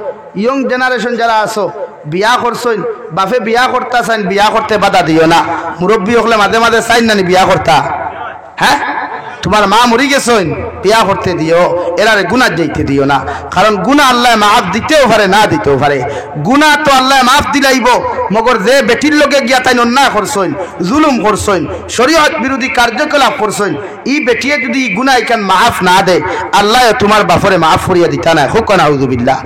Speaker 2: ইয়ং জেনারেশন যারা আসো বিয়া করছেন বাপে বিয়া করতা চাইন বিয়া করতে বাধা দিও না মুরব্বী হলে মাঝে মাঝে চাইন না বিয়া করতা হ্যাঁ তোমার মা মরি গেছেন বিয়া করতে দিও এরারে গুনাহ যাইতে দিও না কারণ গুনাহ আল্লাহ মাফ দিতেও পারে না দিতেও পারে গুনাহ তো আল্লাহ মাফ দিলাইব মগর যে বেটির লগে গিয়া তাই অন্যায় করছেন জুলুম করছেন শরীয়ত বিরোধী কার্যকলাপ করছেন এই বেটিয়ে যদি গুনাহ ইকান মাফ না দে আল্লাহ তোমার বাপরে মাফ করিয়া দিতা না হুক নাউযুবিল্লাহ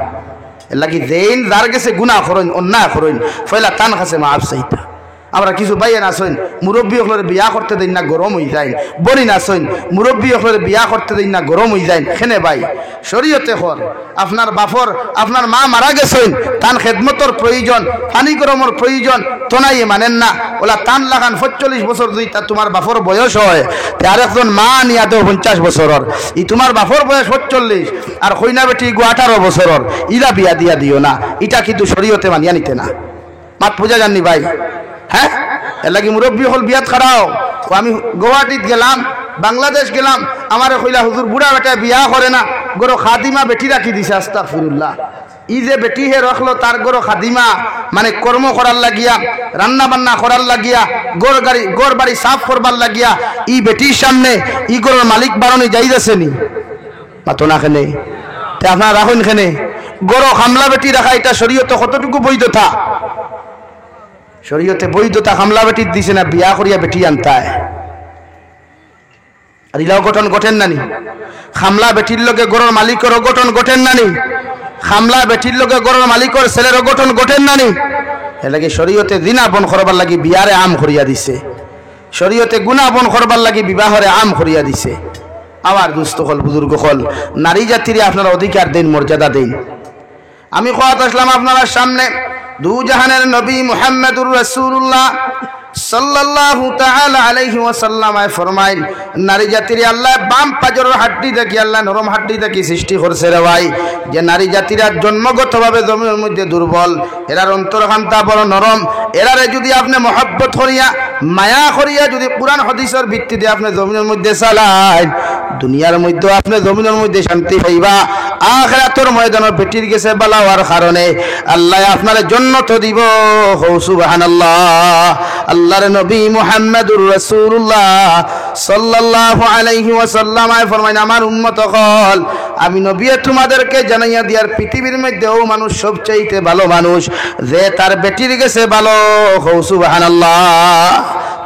Speaker 2: এর লাগি যেইন যার গেছে গুনাহ করেন অন্যায় করেন ফয়লা তান কাছে মাফ চাইতা আমরা কিছু বাইয়ে নাচইন মুরব্বী হলে বিয়া করতে দিন না গরম হয়ে যায় বনি নাচইন মুরব্বী হলে বিয়া করতে দিন না গরম হয়ে যায় খেনে ভাই শরীয়তে হর আপনার বাপর আপনার মা মারা গেছেন তান খেদমতর প্রয়োজন পানি গরমের প্রয়োজন তোনাই মানেন না ওলা তান লাগান 45 বছর দুই তা তোমার বাপর বয়স হয় আর একজন মা নিয়া দেও 50 বছরের ই তোমার বাপর বয়স 45 আর কইনা বেটি 18 বছরের ইরা বিয়া দিয়া দিও না এটা কিন্তু শরীয়তে মানিয়া নিতে না মাত পূজা জাননি ভাই হ্যাঁ এর লাগি মুরব্বী হল বিয়াত খারাও আমি গুয়াহাটিত গেলাম বাংলাদেশ গেলাম আমার কইলা হুজুর বুড়া বেটা বিয়া করে না গরো খাদিমা বেটি রাখি দিছে আস্তাগফিরুল্লাহ ই যে বেটি হে রাখলো তার গরো খাদিমা মানে কর্ম করার লাগিয়া রান্না বান্না করার লাগিয়া গোর বাড়ি সাফ করবার লাগিয়া ই বেটির সামনে ই গরোর মালিক বারণে যাইতেছে নি মাতো না খেনে তে আপনারা রাখুন খেনে গরো খামলা বেটি রাখা এটা শরীয়তে কতটুকু বৈধতা শরীয়তে বৈধতা খামলা বেটির দিছে না বিয়া করিয়া বেটি আনতায় আর ইলাও গঠন গঠেন নানি খামলা বেটির লগে গরুর মালিকের গঠন গঠেন নানি খামলা বেটির লগে গরুর মালিকের ছেলের গঠন গঠেন নানি এর লাগে শরীয়তে জিনা বন করবার লাগি বিয়ারে আম করিয়া দিছে শরীয়তে গুনাহ বন করবার লাগি বিবাহরে আম করিয়া দিছে আমার দুস্থ হল বুজুর্গ হল নারী জাতির আপনারা অধিকার দেন মর্যাদা দেন আমি কথা আসলাম আপনার সামনে দু জাহানের নবী মুহাম্মদুর রাসূলুল্লাহ সাল্লাল্লাহু তাআলা আলাইহি ওয়াসাল্লাম ফরমাইল নারী জাতির আল্লাহ বাম পাজরের হাড্ডি দেখি আল্লাহ নরম হাড্ডি দেখি সৃষ্টি করছে রে ভাই যে নারী জাতিরা জন্মগতভাবে জমিনের মধ্যে দুর্বল এরার অন্তরখানটা বড় নরম এরারে যদি আপনি মহব্বত করিয়া মায়া করিয়া যদি কুরআন হাদিসের ভিত্তিতে আপনি জমিনের মধ্যে চালান দুনিয়ার মধ্যে আপনি জমিনের মধ্যে শান্তি পাইবা আখিরাতের ময়দানে বেটির গেছে বালা হওয়ার কারণে আল্লাহ আপনারে জান্নাত দিব সুবহানাল্লাহ আল্লাহর নবী মুহাম্মদুর রাসূলুল্লাহ সাল্লাল্লাহু আলাইহি ওয়াসাল্লাম ফরমায় আমার উম্মত হল আমি নবী তোমাদেরকে জানাইয়া দিয়ার পৃথিবীর মধ্যেও মানুষ সবচাইতে ভালো মানুষ যে তার বেটির গেছে ভালো। সুবহানাল্লাহ।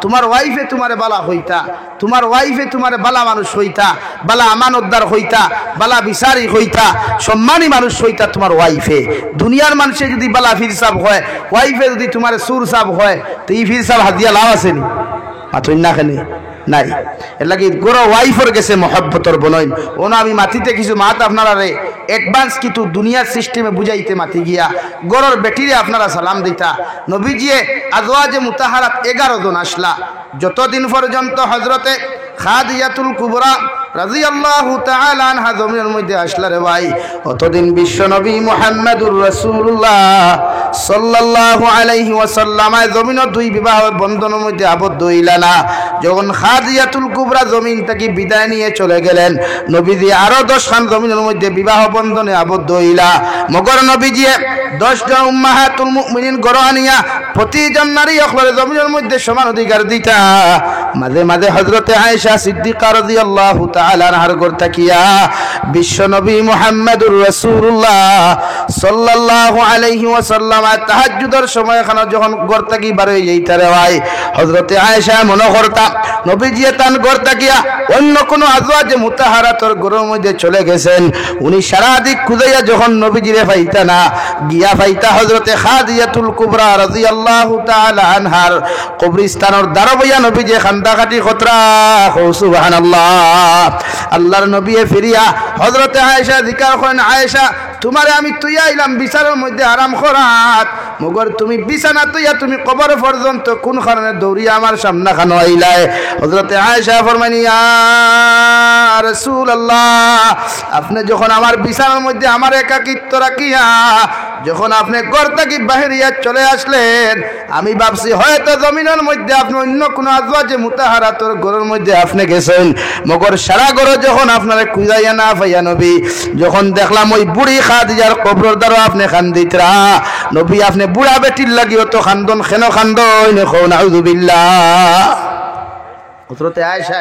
Speaker 2: তোমার ওয়াইফে তোমারে বালা হইতা, তোমার ওয়াইফে তোমারে বালা মানুষ হইতা, বালা আমানতদার হইতা, বালা বিচারি হইতা, সম্মানী মানুষ হইতা তোমার ওয়াইফে। দুনিয়ার মানুষে যদি বালা ফির সাব হয়, ওয়াইফে যদি তোমার সুর সাব হয়, তো এই ফির সাব হাত দিয়া লাভ আসেনি? মাথুই না খেলে নাই। এর লাগি গোর ওয়াইফর গেছে মহব্বতর বনইন। ওনা আমি মাটিতে কিছু মাত আপনারা রে অ্যাডভান্স কিন্তু দুনিয়ার সিস্টেমে বুঝাইতে মাতি গিয়া গোরর বেটিরে আপনারা সালাম দিতা। নবীজিয়ে আজওয়াজে মুতাহারাত 11 জন আসলা। যতদিন পর্যন্ত হযরতে খাদিজাতুল কুবরা রাদিয়াল্লাহু তাআলা আনহা জমিনের মধ্যে আসলা রে ভাই, অতদিন বিশ্ব নবী মুহাম্মদুর রাসূলুল্লাহ সাল্লাল্লাহু আলাইহি ওয়াসাল্লাম জমিন দুই বিবাহ বন্ধনের মধ্যে আবদ্ধ হইলা না। যখন খাদিজাতুল কুবরা জমিন থেকে বিদায় নিয়ে চলে গেলেন, নবীজি আরো 10 খান জমিনের মধ্যে বিবাহ বন্ধনে আবদ্ধ হইলা। মগর নবীজি 10 জন উম্মাহাতুল মুমিনিন গড় আনিয়া প্রতিজন নারী অখলরে জমিনের মধ্যে সমান অধিকার দিতা। মাঝে মাঝে হযরতে আয়েশা সিদ্দিকা রাদিয়াল্লাহু তাআলা আনহার ঘর তাকিয়া বিশ্ব নবী মুহাম্মদুর রাসূলুল্লাহ সাল্লাল্লাহু আলাইহি ওয়াসাল্লাম তাহাজ্জুদের সময় খানা যখন ঘর থাকি বার হয়ে যাইতা রে ভাই, হযরতে আয়েশা মনে করতা নবীজি তান ঘর তাকিয়া অন্য কোন আজওয়াজে মুতাহারাতর ঘরের মধ্যে চলে গেছেন। উনি সারা দিক খুঁজাইয়া যখন নবীজিরে পাইতা না, গিয়া পাইতা হযরতে খাদিজাতুল কুবরা রাদিয়াল্লাহু তাআলা আনহার কবরস্থানের দারবইয়া নবীজি খান্দাকাটি খতরা। সুবহানাল্লাহ। আল্লাহর নবী ফিরিয়া হযরতে আয়েশা জিকার করেন, আয়েশা তোমারে আমি তুইয়া আইলাম বিছানার মধ্যে আরাম করাত, মগর তুমি বিছানা তুইয়া তুমি কবর পর্যন্ত কোন কারণে দৌড়িয়া আমার সামনে খানো আইলায়? হযরতে আয়েশা ফরমানি, ইয়া রাসূলুল্লাহ, আপনি যখন আমার বিছানার মধ্যে আমার একাকিত্ব রাখিয়া যখন আপনি ঘর থেকে বাহিরিয়া চলে আসলেন, আমি ভাবছি হয়তো জমিনের মধ্যে আপনি অন্য কোনো আজওয়াজে মুতাহারাতর ঘরের মধ্যে আপনি গেছেন। মগর সারা ঘরে যখন আপনারা খুঁজাইয়া না পাইয়া নবী, যখন দেখলাম ওই বুড়ি খাদিজার কবরের দ্বারা আপনি খান্দিতরা নবী, আপনি বুড়া বেটির লাগিও তো খান্দন খেন খান্দন নাউযুবিল্লাহ। হযরতে আয়েশা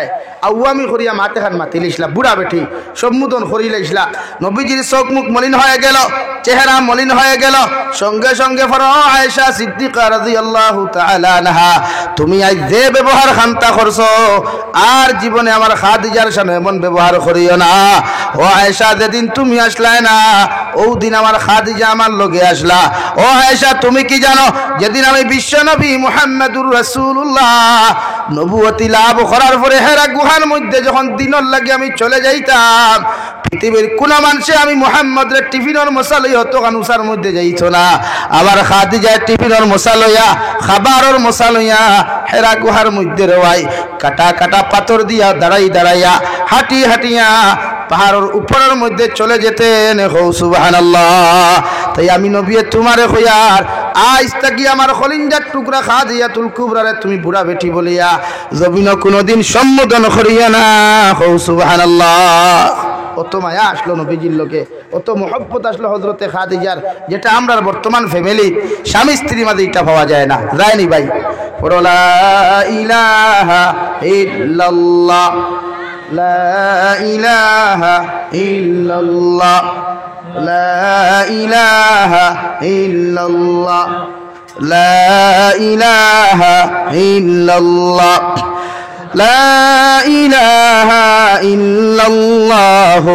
Speaker 2: আওয়ামি করিয়া মাতে খান মাতিলিসলা, বুড়া বেটি সম্মুদন করিলাইসলা। নবীজির চোখ মুখ মলিন হয়ে গেল, চেহারা মলিন হয়ে গেল। সঙ্গে সঙ্গে ফর আয়েশা সিদ্দিকা রাদিয়াল্লাহু তাআলা আনহা, তুমি আজ যে ব্যবহার খান্তা করছো আর জীবনে আমার খাদিজার সামনে এমন ব্যবহার করিও না। ও আয়েশা, যেদিন তুমি আসলাই না ওই দিন আমার খাদিজা আমার লগে আসলা। ও আয়েশা, তুমি কি জানো যেদিন আমি বিশ্ব নবী মুহাম্মদুর রাসূলুল্লাহ নবুয়তি লাভ করার পরে হেরা গুহার মধ্যে যখন দিনের লাগে আমি চলে যাইতাম, পৃথিবীর কোন মানুষে আমি মুহাম্মদের টিফিনের মশালই হতো কানুসার মধ্যে যাইতো না। আবার খাদিজার টিফিনের মশালইয়া খাবারের মশালইয়া হেরা গুহার মধ্যে রওয়াই কাটা কাটা পাথর দিয়া দাঁড়াই দাঁড়াইয়া হাঁটি হাঁটিয়া পাহাড়ের উপরের মধ্যে চলে যেতেন। সুবহানাল্লাহ। তাই আমি নবী তোমারে কইয়ার আজ তাকি আমার খলিঞ্জার টুকরা খাদিজাতুল কুবরারে তুমি বুড়া বেটি বলিয়া জমিন কোনদিন সম্বোধন করিয়া না। সুবহানাল্লাহ। অত মায়া আসলো নবীজির লোকে, অত মহব্বত আসলো হযরতে খাদিজার, যেটা আমরা বর্তমান ফ্যামিলি স্বামী স্ত্রীর মাঝে এটা পাওয়া যায় না। যায়নি ভাই? লা ইলাহা ইল্লাল্লাহ, লা ইলাহা ইল্লাল্লাহ, লা ইলাহা ইল্লাল্লাহ, লা ইলাহা ইল্লাল্লাহ, লা ইলাহা ইল্লাল্লাহ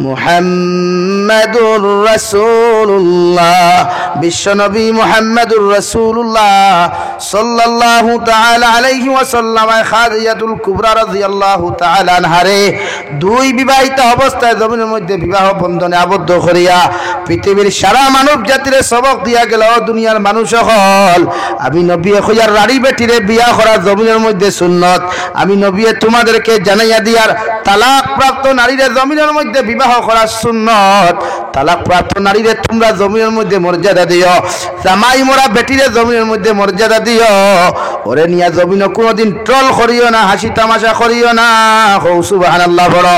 Speaker 2: মুহাম্মাদুর রাসূলুল্লাহ। বিশ্বনবী মুহাম্মাদুর রাসূলুল্লাহ সাল্লাল্লাহু তাআলা আলাইহি ওয়াসাল্লাম খাদিজাতুল কুবরা রাদিয়াল্লাহু তাআলা আনহারে দুই বিবাহিত অবস্থায় জমিনের মধ্যে বিবাহ বন্ধনে আবদ্ধ করিয়া পৃথিবীর সারা মানব জাতিরে সবক দিয়া গেল। দুনিয়ার মানুষ হল আমি নবী কইয়ার রাড়ি বেটিরে বিয়া করা জমিনের মধ্যে সুন্নত। আমি নবী তোমাদেরকে জানাইয়া দিয়ার তালাক প্রাপ্ত নারীরে জমিনের মধ্যে বিবাহ করা সুন্নত। তালাক প্রাপ্ত নারীরে তোমরা জমিনের মধ্যে মর্যাদা দিও, জামাই মোরা বেটিরে জমিনের মধ্যে মর্যাদা দিও। ওরে নিয়া জমিন কোনোদিন ট্রল করিও না, হাসি তামাশা করিও না। সুবহানাল্লাহ। বড়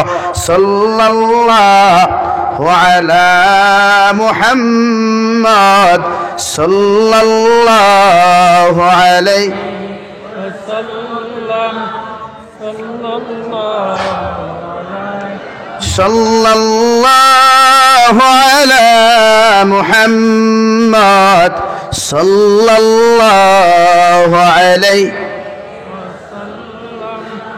Speaker 2: সাল্লাল্লাহু আলা মুহাম্মদ সাল্লাল্লাহু আলাইহি ওয়াসাল্লাম। সাল্লাল্লাহু আলা মুহাম্মদ সাল্লাল্লাহু আলাইহি।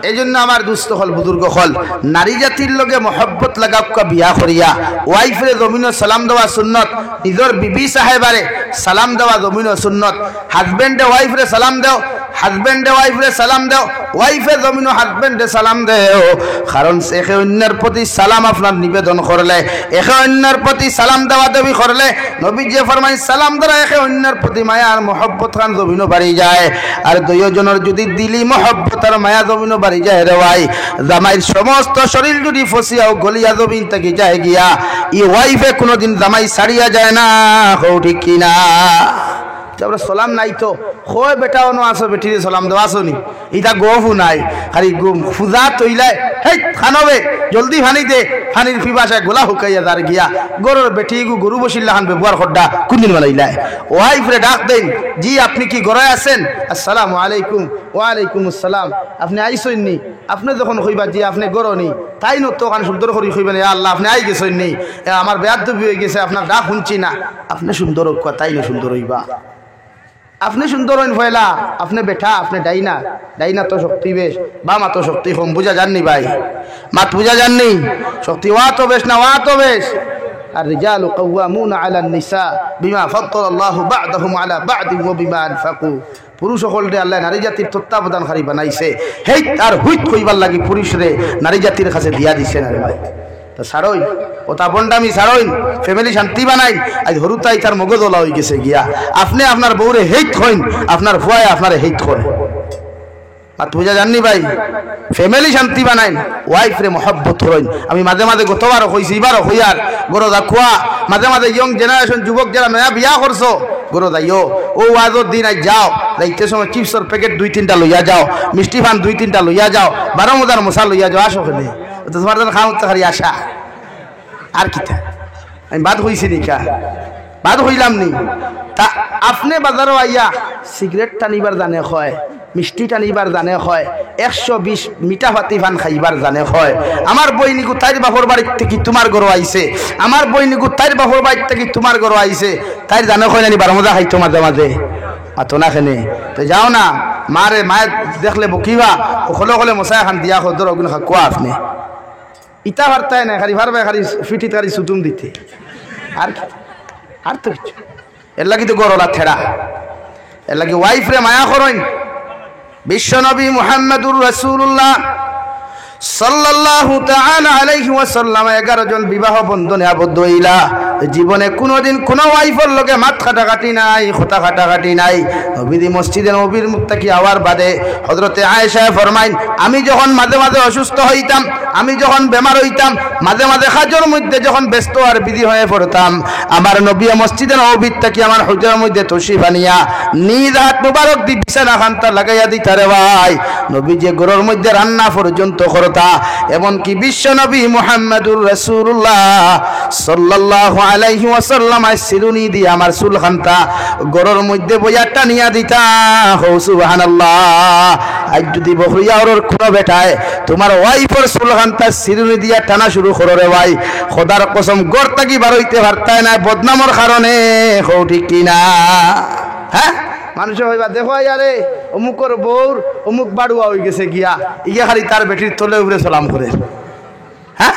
Speaker 2: এই জন্য আমার দুস্থ হল বুজুর্গ হল নারী জাতির লগে মহব্বত লাগাবকা বিয়া করিয়া ওয়াইফরে জমিন সালাম দেওয়া সুন্নত, নিজের বিবি সাহেবারে সালাম দেওয়া জমিন সুন্নত, হাজবেন্ডে ওয়াইফরে সালাম দেও, হাজবেন্ডে ওয়াইফরে সালাম দেও, ওয়াইফে জমিন হাজবেন্ডে সালাম দেও। কারণ একে অন্যের প্রতি সালাম আপনার নিবেদন করলে, একে অন্যের প্রতি সালাম দেওয়া দেবী করলে নবী যে ফরমাই সালাম দ্বারা একে অন্যের প্রতি মায়া আর মহব্বত খান জমিনও বাড়ি যায়। আর দুইজনের যদি দিলি মহব্বত আর মায়া জমিনও বাড়ি যায় রে ভাই, জামাইর সমস্ত শরীর যদি ফসিয়াও গলিয়া জমিন থেকে যায় গিয়া, ই ওয়াইফে কোনোদিন জামাই ছাড়িয়া যায় না। হো ঠিক কিনা? আমরা সালাম নাই তো হয় বেটা অনো আসো বেটিরে সালাম দেওয়া আসো নি, ইটা গফু নাই খালি ফুজা তৈলাই হেই খানবে জলদি ফানি দে, ফানির পিপাসায় গোলা হুকাইয়া দার গিয়া গরুর বেটি গরু বসিল্লা খান ব্যবহার খড্ডা কোনদিন বানাইলাই। ওয়াইফরে ডাক দেন, জি আপনি কি গড়ায় আছেন? আসসালামু আলাইকুম। ওয়ালাইকুম আসসালাম। আপনি আইসেন নি? আপনি যখন কইবা জি আপনি গড় নি, তাই নত ওখানে সুন্দর করে কইবেন আল্লাহ আপনি আই গেছেন নি, আমার বেয়াদবি হয়ে গেছে, আপনার ডাক শুনছি না। আপনি সুন্দর তাই না সুন্দর হইবা, আপনি সুন্দর হইন ফয়লা, আপনি বেঠা, আপনি ডাইনা, ডাইনা তো শক্তি বেশ, বা মা তো শক্তি কম, বুঝা যাননি ভাই? মাত বুঝা যাননি? শক্তি ওয়া তো বেশ না ওয়া তো বেশ। আর রিজালু কাওয়ামুনা আলান নিসা বিমা ফাদ্দালাল্লাহু বা'দাহুম আলা বা'দিন ওয়া বিমা আনফাকু। পুরুষ সকলরে আল্লাহ নারী জাতির তত্ত্বাবধানকারী বানাইছে, হেইত আর হুইত কইবার লাগি পুরুষরে নারী জাতির কাছে দিয়া দিছে না রে ভাই। তা সারই ওটা বন্ডামি সারইন, ফ্যামিলি শান্তি বানাইন। আজ হরুতাই তার মগজলা হয়ে গেছে গিয়া, আপনি আপনার বউরে হেইত হইন, আপনার ভুয়ায় আপনারে হেইত হয়। আর বুঝা জাননি ভাই? ফ্যামিলি শান্তি বানাইন, ওয়াইফরে মহব্বত হইন। আমি মাঝে মাঝে গতবারও কইছি, এবারও হইয়ার গরো দেখুয়া মাঝে মাঝে ইয়ং জেনারেশন যুবক যারা নয়া বিয়া করছো গরো যাইও, ও আজর দিন আজ যাও, যাইতে সময় চিপসের প্যাকেট 2-3টা লইয়া যাও, মিষ্টি পান 2-3টা লইয়া যাও, 12 মজার মশা লইয়া যাও, আসো খেলে তোমার খাওয়া খালি আসা আর কি। আমি বাদ হইছি নি কা? বাদ হইলাম নি? তা আপনি বাজারও আইয়া সিগারেট টানিবার জানে হয়, মিষ্টি টানিবার জানে হয়, 120 মিঠা ভাতি ফান খাইবার জানে হয়। আমার বইনিকু তাইর বাপর বাড়ির থেকে তোমার গরু আইছে, আমার বইনিকু তাইর বাপর বাড়ির থেকে তোমার গরু আইছে, তাইর জানে হয় নানি 12 মজা খাইতো মাঝে মাঝে আতো না খেনে। তো যাও না মারে, মায়ের দেখলে বকিবা, ওখলে ওখলে মশাই খান দিয়া খোদর ওগুলো কোয়া আপনি ইটা বার্তায় না, খালি ভারবে খালি ফিটি তারি সুতুম দিতে আর কি, আর তো কিছু। এর লাগি তো গরলা ঠেড়া, এর লাগি ওয়াইফরে মায়া করেন। বিশ্বনবী মুহাম্মদুর রাসূলুল্লাহ সাল্লাল্লাহু তাআলা আলাইহি ওয়াসাল্লাম 11 জন বিবাহ বন্ধনে আবদ্ধ হইলা। জীবনে কোনোদিন কোনো ওয়াইফের লগে মাত কাটাকাটি নাই, কথা কাটাকাটি নাই। নবীজি মসজিদে নবীর মুত্তাকি আওয়ার বাদে হযরতে আয়েশা ফরমাইন, আমি যখন মাঝে মাঝে অসুস্থ হইতাম, আমি যখন বেমার হইতাম, মাঝে মাঝে কাজের মধ্যে যখন ব্যস্ত আর বিধি হয়ে পড়তাম, আমার নবী মসজিদে নববীর থেকে আমার হুজরার মধ্যে তশরিফ আনিয়া নিজ হাত মুবারক দি বিছানা খান্তা লাগাইয়া দিতা রে ভাই। নবী যে ঘরের মধ্যে রান্না পর্যন্ত করতা, এমনকি বিশ্ব নবী মুহাম্মদুর রাসূলুল্লাহ সাল্লাল্লাহু আলাইহি ওয়াসাল্লাম সিরুনি দিয়ে আমার চুল খান্তা ঘরের মধ্যে বইয়া টানিয়া দিতা। হো সুবহানাল্লাহ। আজ যদি বহরিয়া ওর কোনো বেটায় তোমার ওয়াইফের চুল খান্তা সিরুনি দিয়া টানা শুরু করো রে ভাই, খোদার কসম ঘর থাকি বার হইতে পারতাই না বদনামর কারণে। হো ঠিক কিনা? হ্যাঁ, মানুষ হইবা দেখো আরে অমুকর বউর অমুক বাড়ুয়া হয়ে গেছে গিয়া, ইয়া খালি তার বেটির তলে উপরে সালাম করে। হ্যাঁ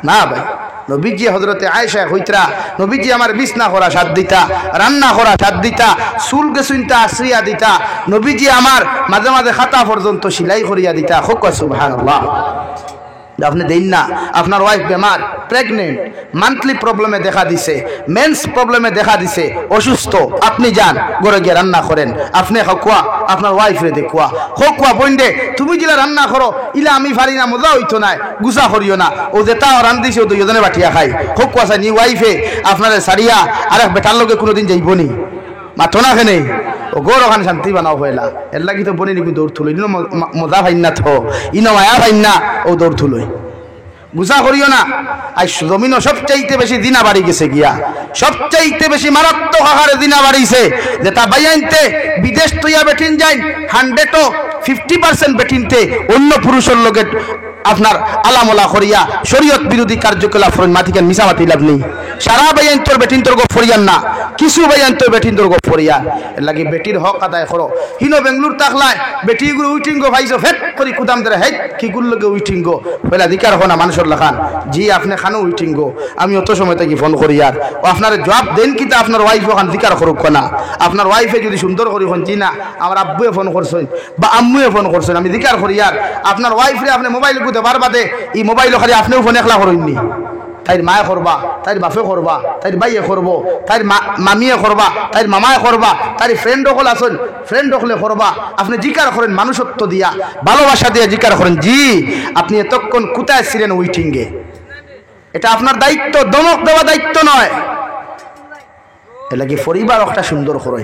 Speaker 2: না ভাই, নবীজি হযরতে আয়েশা হইতরা, নবীজি আমার বিছনা করা সাথ দিতা, রান্না করা সাথ দিতা, চুল গেছুনটা আশ্রিয়া দিতা, নবীজি আমার মাঝে মাঝে খাতা পর্যন্ত সেলাই করিয়া দিতা। খুব সুবহানাল্লাহ। আপনি দেন না, আপনার ওয়াইফ বেমার, প্রেগনেন্ট, মান্থলি প্রবলেমে দেখা দিছে, মেন্স প্রবলেমে দেখা দিছে, অসুস্থ, আপনি যান ঘরে গিয়ে রান্না করেন। আপনি খোয়া আপনার ওয়াইফরে দেখুয়া, খোয়া বইন্ডে তুমি যেটা রান্না করো ইলা আমি পারি না, মজা হইতো না, গুছা করিও না, ও যেটা রান্ধিছে ও দুজনে বাটিয়া খাই। খোয়া চাই নি ওয়াইফে আপনার সারিয়া আর বেটার লোকে কোনোদিন যাইব নি, মাথো না খেনে ও গোর ওখানে শান্তি বানাও হইলা। এর লাগি তো বনি নিবি দৌড় থুলো, ইনো মজা ভাই না, থো ইনো মায়া ভাই না, ও দৌড় থুলোই। গুছা করিও না। আজ জমিনও সবচাইতে বেশি দিনা বাড়ি গেছে গিয়া, সবচাইতে বেশি মারাত্মক আকারে দিনা বাড়িছে। যেটা বাইয়াইনতে বিদেশ তৈয়া বেঠিন যাই 150% বেঠিনতে অন্য পুরুষের লগে আপনার আলামলা করিয়া শরীয়ত বিরোধী কার্যকলাপ করেন মাটিকে মিশামাতি লাভ নেই। সারা বাইয়ান তোর বেটিন তোর গপ ফরিয়ান না, কিছু বাইয়ান তোর বেটিন তোর গপ ফরিয়া। এর লাগে বেটির হক আদায় করো। হিনো বেঙ্গলুর তাকলায় বেটিগুলো উইটিংগো ভাইছো ফেট করি কুদাম ধরে হেট কিগুর লগে উইটিংগো পয়লা দিকার হো না মানুষের লাখান জি আপনি খানো উইটিংগো। আমি অত সময় থেকে ফোন করি আর ও আপনার জবাব দেন কিন্তু আপনার ওয়াইফ ওখান দিকার করুক না। আপনার ওয়াইফে যদি সুন্দর করি হন জি না আমার আব্বুয়ে ফোন করছেন বা আম্মুয়ে ফোন করছেন আমি দিকার করি আর আপনার ওয়াইফরে আপনি মোবাইল গুতে বারবাদে এই মোবাইল খালি আপনিও ফোন একলা করেননি। তাইর মায়ে করবা, তাইর বাপে করবা, তাইর বাইয়ে করবো, তাইর মামিয়ে করবা, তাইর মামায় করবা, তাইর ফ্রেন্ড হল আসেন ফ্রেন্ড হলে করবা। আপনি জিকার করেন মানুষত্ব দিয়া ভালোবাসা দিয়ে জিকার করেন জি আপনি এতক্ষণ কোথায় ছিলেন উইটিংয়ে। এটা আপনার দায়িত্ব, দমক দেওয়া দায়িত্ব নয়। এর লাগে পরিবার একটা সুন্দর করে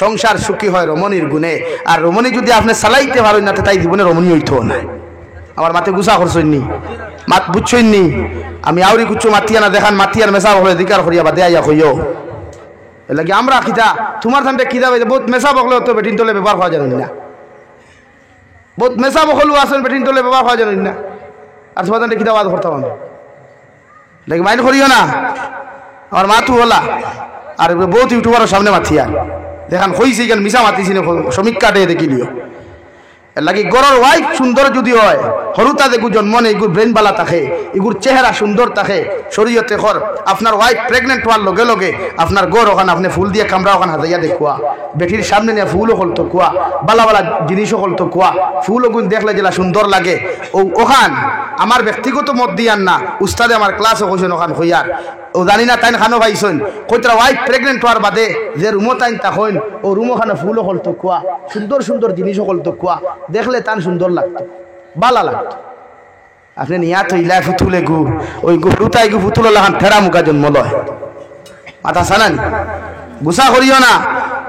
Speaker 2: সংসার সুখী হয় রমণীর গুণে। আর রমণী যদি আপনি চালাইতে পারেন না তাই জীবনে রমণী হইতো না। আমার মাতে গুছা করছেননি মাত বুঝছেননি আমি আউরি কুচ্ছু মাতিয়ানা দেখান মাতিয়ার মেসা বলে দিকার করিয়া বা দেয়া হইও। এর লাগে আমরা খিতা তোমার থানতে খিদা হয়েছে বহুত মেসা বকলে তো বেটিন তোলে ব্যবহার হওয়া জানেন না, বহুত মেসা বকলু আসেন বেটিন তোলে ব্যবহার হওয়া জানেন না। আর তোমার থানতে খিদা বাদ করতাম আমি লাগে মাইন্ড করিও না। আমার মাতু হলা আর বহুত ইউটিউবারের সামনে মাতিয়া দেখান হইছে কেন মিশা মাতিছি না সমীক্ষা ডে দেখিলিও। এর লাগে গড়ের ওয়াইফ সুন্দর যদি হয় হরুতা দেখু জন্ম নেই এগুর ব্রেন বালা থাকে এগুর চেহারা সুন্দর থাকে শরীয়তে কর। আপনার ওয়াইফ প্রেগনেন্ট হওয়ার লগে লগে আপনার গড় ওখানে আপনি ফুল দিয়ে কামড়া ওখানে হাজাইয়া দেখুয়া বেটির সামনে নিয়ে ফুলও হলতো কুয়া বালা বালা জিনিসও হলতো কুয়া ফুল ওগুন দেখলে যেটা সুন্দর লাগে ওখান আমার ব্যক্তিগত মত দিয়ান না উস্তাদে আমার ক্লাসও কইছেন ওখান হইয়ার ও জানি না তাইন খানো পাইছেন কইতরা ওয়াইফ প্রেগনেন্ট হওয়ার বাদে যে রুমো তাইন তা হইন ও রুমো খানে ফুলও হলতো কুয়া সুন্দর সুন্দর জিনিসও হলতো কুয়া দেখলে তান সুন্দর লাগতো বালা লাগতো। আপনি নিয়া থইলা ফুতুলে গু ওই গু ফুটাই গু ফুতুল লাখান ফেরা মুখা জন্ম লয় মাথা সানানি গুছা করিও না।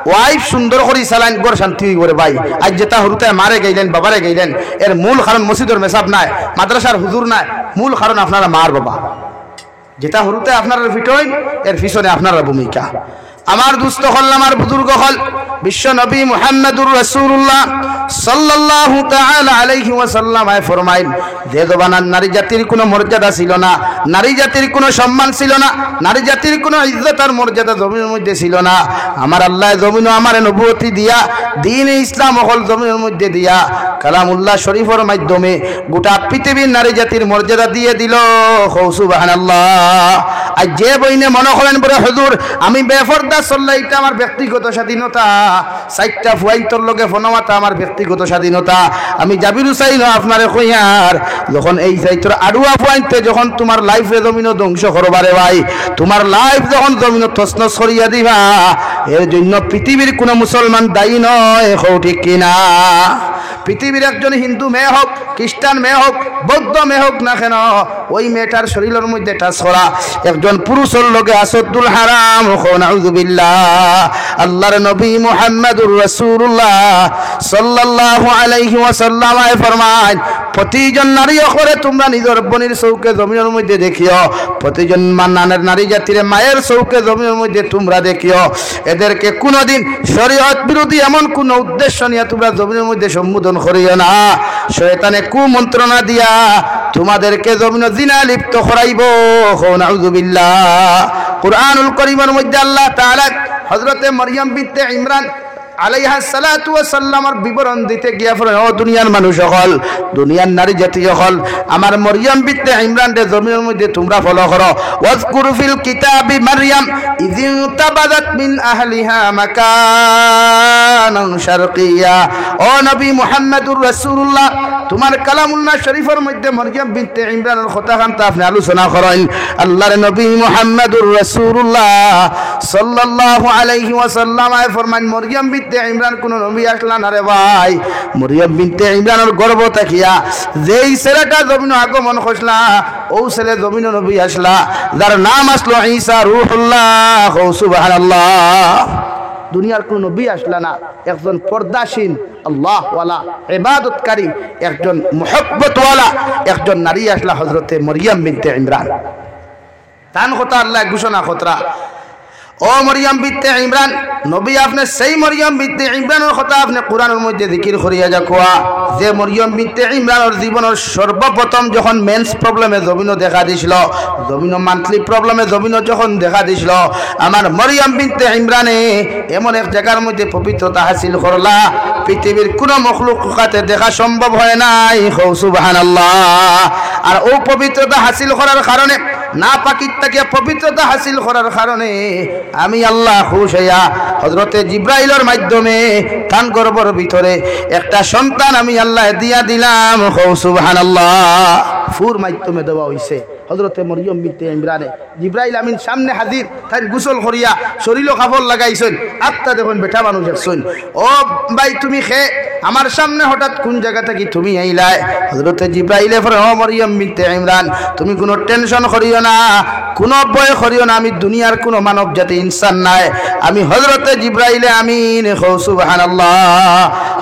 Speaker 2: ওয়াইফ সুন্দর করি সালাইন গড় শান্তি করে ভাই। আজ যেটা হরুতায় মারে গেলেন বাবারে গেলেন এর মূল কারণ মসজিদের মেসাব নাই মাদ্রাসার হুজুর নাই, মূল কারণ আপনারা মার বাবা। যেটা হরুতে আপনারা ফিটইন এর পিছনে আপনারা ভূমিকা। আমার দুস্থ হল আমার বুজুর্গ হল বিশ্ব নবী মুহাম্মদুর রাসূলুল্লাহ সাল্লাল্লাহু তাআলা আলাইহি ওয়াসাল্লাম ফরমাইন যে জবানার নারী জাতির কোনো মর্যাদা ছিল না, নারী জাতির কোনো সম্মান ছিল না, নারী জাতির কোনো ইজ্জত আর মর্যাদা জমিনের মধ্যে ছিল না। আমার আল্লাহ জমিন আমার নবুয়তি দিয়া দ্বীন ইসলাম হল জমিনের মধ্যে দিয়া কালামুল্লাহ শরীফের মাধ্যমে গোটা পৃথিবীর নারী জাতির মর্যাদা দিয়ে দিল। সুবহানাল্লাহ। আর যে বইনে মনে করেন বলে হুজুর আমি বেফরদা চললে এটা আমার ব্যক্তিগত স্বাধীনতা, সাইটটা ফুয়াইতর লগে ফোনামাতা আমার ব্যক্তিগত স্বাধীনতা, আমি জাবিরু চাই না আপনারে কইয়ার যখন এই সাইটর আড়ুয়া ফুয়াইতে যখন তোমার লাইফে জমিন ধ্বংস করবারে ভাই তোমার লাইফ যখন জমিন তছনছ করিয়া দিবা এর জন্য পৃথিবীর কোনো মুসলমান দায়ী নয়। হও ঠিক কিনা? পৃথিবীর একজন হিন্দু মেয়ে হোক খ্রিস্টান মেয়ে হোক বৌদ্ধ মেয়ে হোক না কেন ওই মেয়েটার শরীরের মধ্যে টাচ করা একজন পুরুষের লগে আসদ্দুল হারাম। নাউযুবিল্লাহ। আল্লাহর নবী মুহাম্মদুর রাসূলুল্লাহ সাল্লাল্লাহু আলাইহি ওয়াসাল্লাম ফরমান প্রতিজন নারী করে তোমরা নিজের বোনের চৌকে জমিনের মধ্যে দেখিও, প্রতিজন মান্নানের নারী জাতির মায়ের চৌকে জমিনের মধ্যে তোমরা দেখিও। এদেরকে কোনোদিন শরীয়ত বিরোধী এমন কোন উদ্দেশ্য নিয়ে তোমরা জমিনের মধ্যে সম্বোধন করিও না। শয়তানে কুমন্ত্রণা দিয়া তোমাদেরকে জমিন জিনা লিপ্ত করাইব। নাউযুবিল্লাহ। কুরআনুল কারীমের মধ্যে আল্লাহ তাআলা হযরতে মরিয়ম বিনতে ইমরান আলাইহা সালাতু ওয়া সাল্লামের বিবরণ দিতে গিয়া বলেন ও দুনিয়ার মানুষ সকল, দুনিয়ার নারী জাতি সকল, আমার মরিয়ম বিনতে ইমরান রে জমিনের মধ্যে তোমরা ফলো করো। ওয়াজকুর ফিল কিতাবি মারইয়াম ইযিন তাবাদাত মিন আহলিহা মাকানান শারকিয়া। ও নবী মুহাম্মদুর রাসূলুল্লাহ তোমার কালামুল্লাহ শরীফের মধ্যে মরিয়ম বিনতে ইমরানের কথা কান্তা আপনি আলোচনা করেন। আল্লাহর নবী মুহাম্মদুর রাসূলুল্লাহ সাল্লাল্লাহু আলাইহি ওয়াসাল্লাম ফরমান মরিয়ম বিনতে ইমরান কোন নবী আসলা না রে ভাই। মরিয়ম বিনতে ইমরানের গর্ভ থাকিয়া যেই ছেলেটা জমিন আগমন করছলা ও ছেলে জমিন নবী আসলা যার নাম আসলো ঈসা রূহুল্লাহ। সুবহানাল্লাহ। দুনিয়ার কোনো নবী আসলা না, একজন পর্দাসীন আল্লাহওয়ালা ইবাদতকারী একজন মুহাব্বতওয়ালা একজন নারী আসলা, হযরতে মরিয়ম বিনতে ইমরান। তান কথা আল্লাহ ঘোষণা খতরা, ও মরিয়ম বিনতে ইমরান, নবী আপনি সেই মরিয়ম বিনতে ইমরানের কথা আপনি কোরআনের মধ্যে জিকির করিয়া যাকোয়া, যে মরিয়ম বিনতে ইমরানের জীবনের সর্বপ্রথম যখন মেন্স প্রবলেমে জমিনও দেখা দিছিল, জমিনও মান্থলি প্রবলেমে জমিনও যখন দেখা দিছিল, আমার মরিয়ম বিনতে ইমরানে এমন এক জায়গার মধ্যে পবিত্রতা হাসিল করলা, পৃথিবীর কোনো মখলুকাতে দেখা সম্ভব হয় নাই। সুবহানাল্লাহ। আর ও পবিত্রতা হাসিল করার কারণে, না পাকির থেকে পবিত্রতা হাসিল করার কারণে আমি আল্লাহ খুশ হইয়া হযরতে জিব্রাইলের মাধ্যমে তান গর্ভের ভিতরে একটা সন্তান আমি আল্লাহ দিয়া দিলাম। সুবহানাল্লাহ। ফুর মাধ্যমে দেওয়া হইছে হযরতে মরিয়ম বিনতে ইমরানে। জিব্রাইল আমিন সামনে হাজির, তাই গোসল করিয়া শরীরও কাপড় লাগাইছেন, আত্মা দেখুন বেটা মানুষ একছেন, ও ভাই তুমি খে আমার সামনে হঠাৎ কোন জায়গা থেকে তুমি আইলাই? হযরতে জিব্রাইলে ফরে, ও মরিয়ম বিনতে ইমরান, তুমি কোনো টেনশন করিও না, কোনো ভয় করিও না, আমি দুনিয়ার কোনো মানব জাতি ইনসান নাই, আমি হযরতে জিব্রাইলে আমিন। সুবহানাল্লাহ।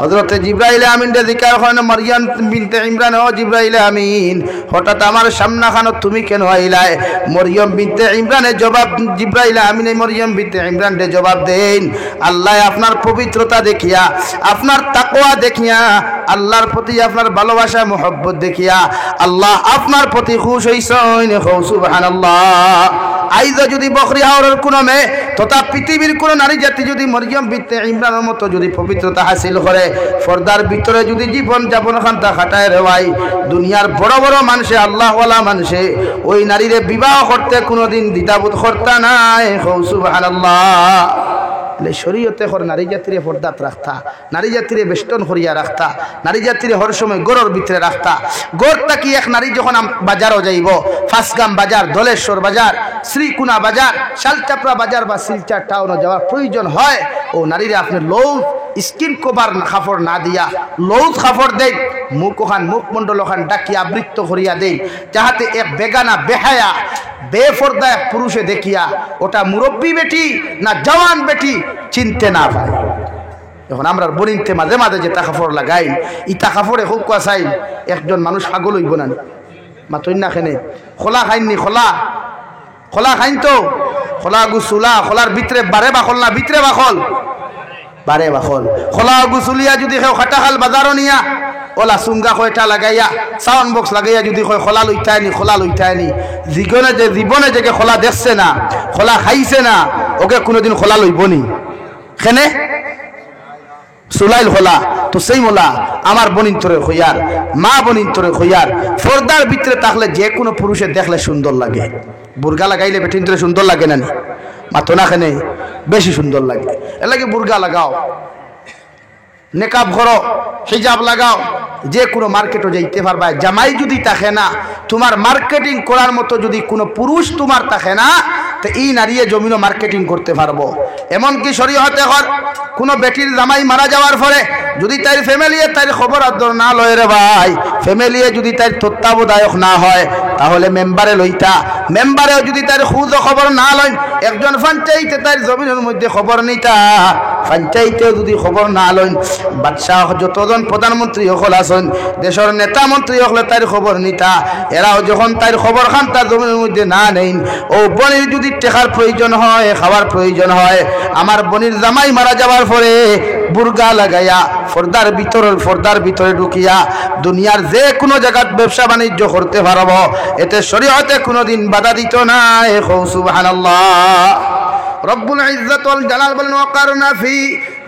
Speaker 2: হযরতে জিব্রাইলে আমিন রে জিকির করেন, মরিয়ম বিনতে ইমরান, ও জিব্রাইলে আমিন, হঠাৎ আমার সামনে খানো তুমি কেন আইলাই? মরিয়ম বিনতে ইমরানের জবাব, জিব্রাইলে আমিন মরিয়ম বিনতে ইমরান রে জবাব দেন, আল্লাহ আপনার পবিত্রতা দেখিয়া, আপনার তাকওয়া দেখিয়া, আল্লাহর প্রতি আপনার ভালোবাসা মোহব্বত দেখিয়া আল্লাহ আপনার প্রতি খুশ হইছেন। সুবহানাল্লাহ। আইজা যদি বকরি হাওরের কোনো মেয়ে তথা পৃথিবীর কোনো নারী জাতি যদি মরিয়ম বিনতে ইমরানের মতো যদি পবিত্রতা হাসিল করে, পর্দার ভিতরে যদি জীবন যাপন খান্তা খাটায় রে ভাই, দুনিয়ার বড় বড় মানুষে, আল্লাহওয়ালা মানুষে ওই নারীরে বিবাহ করতে কোনোদিন দ্বিধাবোধ করতা নাই। সুবহানাল্লাহ। শরীয়তে হর নারী জাতিরে পর্দাত রাখতা, নারী জাতিরে বেষ্টন করিয়া রাখতা, নারী জাতিরে হর সময় গড়ের ভিতরে রাখতা। গড় থাকি এক নারী যখন বাজারও যাইব, ফাঁসগাম বাজার, দলেশ্বর বাজার, শ্রীকুনা বাজার, শালচাপড়া বাজার বা শিলচর টাউনে যাওয়ার প্রয়োজন হয়, ও নারীরে আপনি লৌজ স্কিন কভার কাপড় না দিয়া লৌজ কাপড় দেন, মুখমণ্ডল ওখান ডাকিয়া আবৃত্ত করিয়া দেন, যাহাতে এক বেগানা বেহায়া বেফর্দা এক পুরুষে দেখিয়া ওটা মুরব্বী বেটি না জওয়ান বেটি চিনতে না পারে। এখন আমরা বনিতে মাঝে মাঝে যে কাপড় লাগাই, ইটা কাপড়ে হোক চাই একজন মানুষ পাগল হইব না, মাতই না খেনে খোলা খাইননি, খোলা খোলা খাইন তো, খোলা গুসুলা, খোলার ভিতরে বারে বাখল না, ভিতরে বাখল বারে বাখল, খোলা গুসুলিয়া যদি কেউ খাটাখাল বাজারও নিয়া ওলা সুঙ্গা কয়টা লাগাইয়া সাউন্ড বক্স লাগাইয়া যদি কয় খোলা লইতায়নি, খোলা লইতায়নি, জীবনে যে খোলা দেখছে না, খোলা খাইছে না, ওকে কোনোদিন খোলা লইবনি খেনে সুলাইল খোলা। তো সেই মোলা আমার বনিন্তরে হইয়ার, মা বনিন্তরে হইয়ার, পর্দার ভিতরে থাকলে যে কোনো পুরুষে দেখলে সুন্দর লাগে। বুর্গা লাগাইলে বেটিন্তরে সুন্দর লাগে না, মাতো না খেনে বেশি সুন্দর লাগে। এর লাগে বুর্গা লাগাও, নেকাব করো, হিজাব লাগাও, যে কোনো মার্কেটও যাইতে পারবা। জামাই যদি থাকে না, তোমার মার্কেটিং করার মতো যদি কোনো পুরুষ তোমার থাকে না, তো এই নারীয়ে জমিনও মার্কেটিং করতে পারবো। এমনকি শরীয়তে হর কোনো বেটির জামাই মারা যাওয়ার পরে যদি তার ফ্যামিলিয়ে তার খবর আদর না লয় রে ভাই, ফ্যামিলিয়ে যদি তার তত্ত্বাবধায়ক না হয়, তাহলে মেম্বারে লইতা, মেম্বারেও যদি তার খুঁজ খবর না লয়, একজন পঞ্চায়েতে তার জমিনের মধ্যে খবর নিতা, পঞ্চায়েতেও যদি খবর না লয়, বাদশাহ যতজন প্রধানমন্ত্রী হল আসেন, দেশের নেতা মন্ত্রী হলে তার খবর নিতা, এরাও যখন তার খবর খান তার জমিনের মধ্যে না নেই, ও বনির যদি টেকার প্রয়োজন হয়, খাওয়ার প্রয়োজন হয়, আমার বনির জামাই মারা যাওয়ার পরে বুর্গা লাগাইয়া ফর্দার ভিতরে ঢুকিয়া দুনিয়ার যে কোনো জায়গাত ব্যবসা বাণিজ্য করতে পারব, এতে শরীয়তে কোনোদিন বাধা দিত না। সুবহানাল্লাহ। রব্বুল ইজ্জত ওয়াল জালাল বলেন, ওয়াকারনা ফি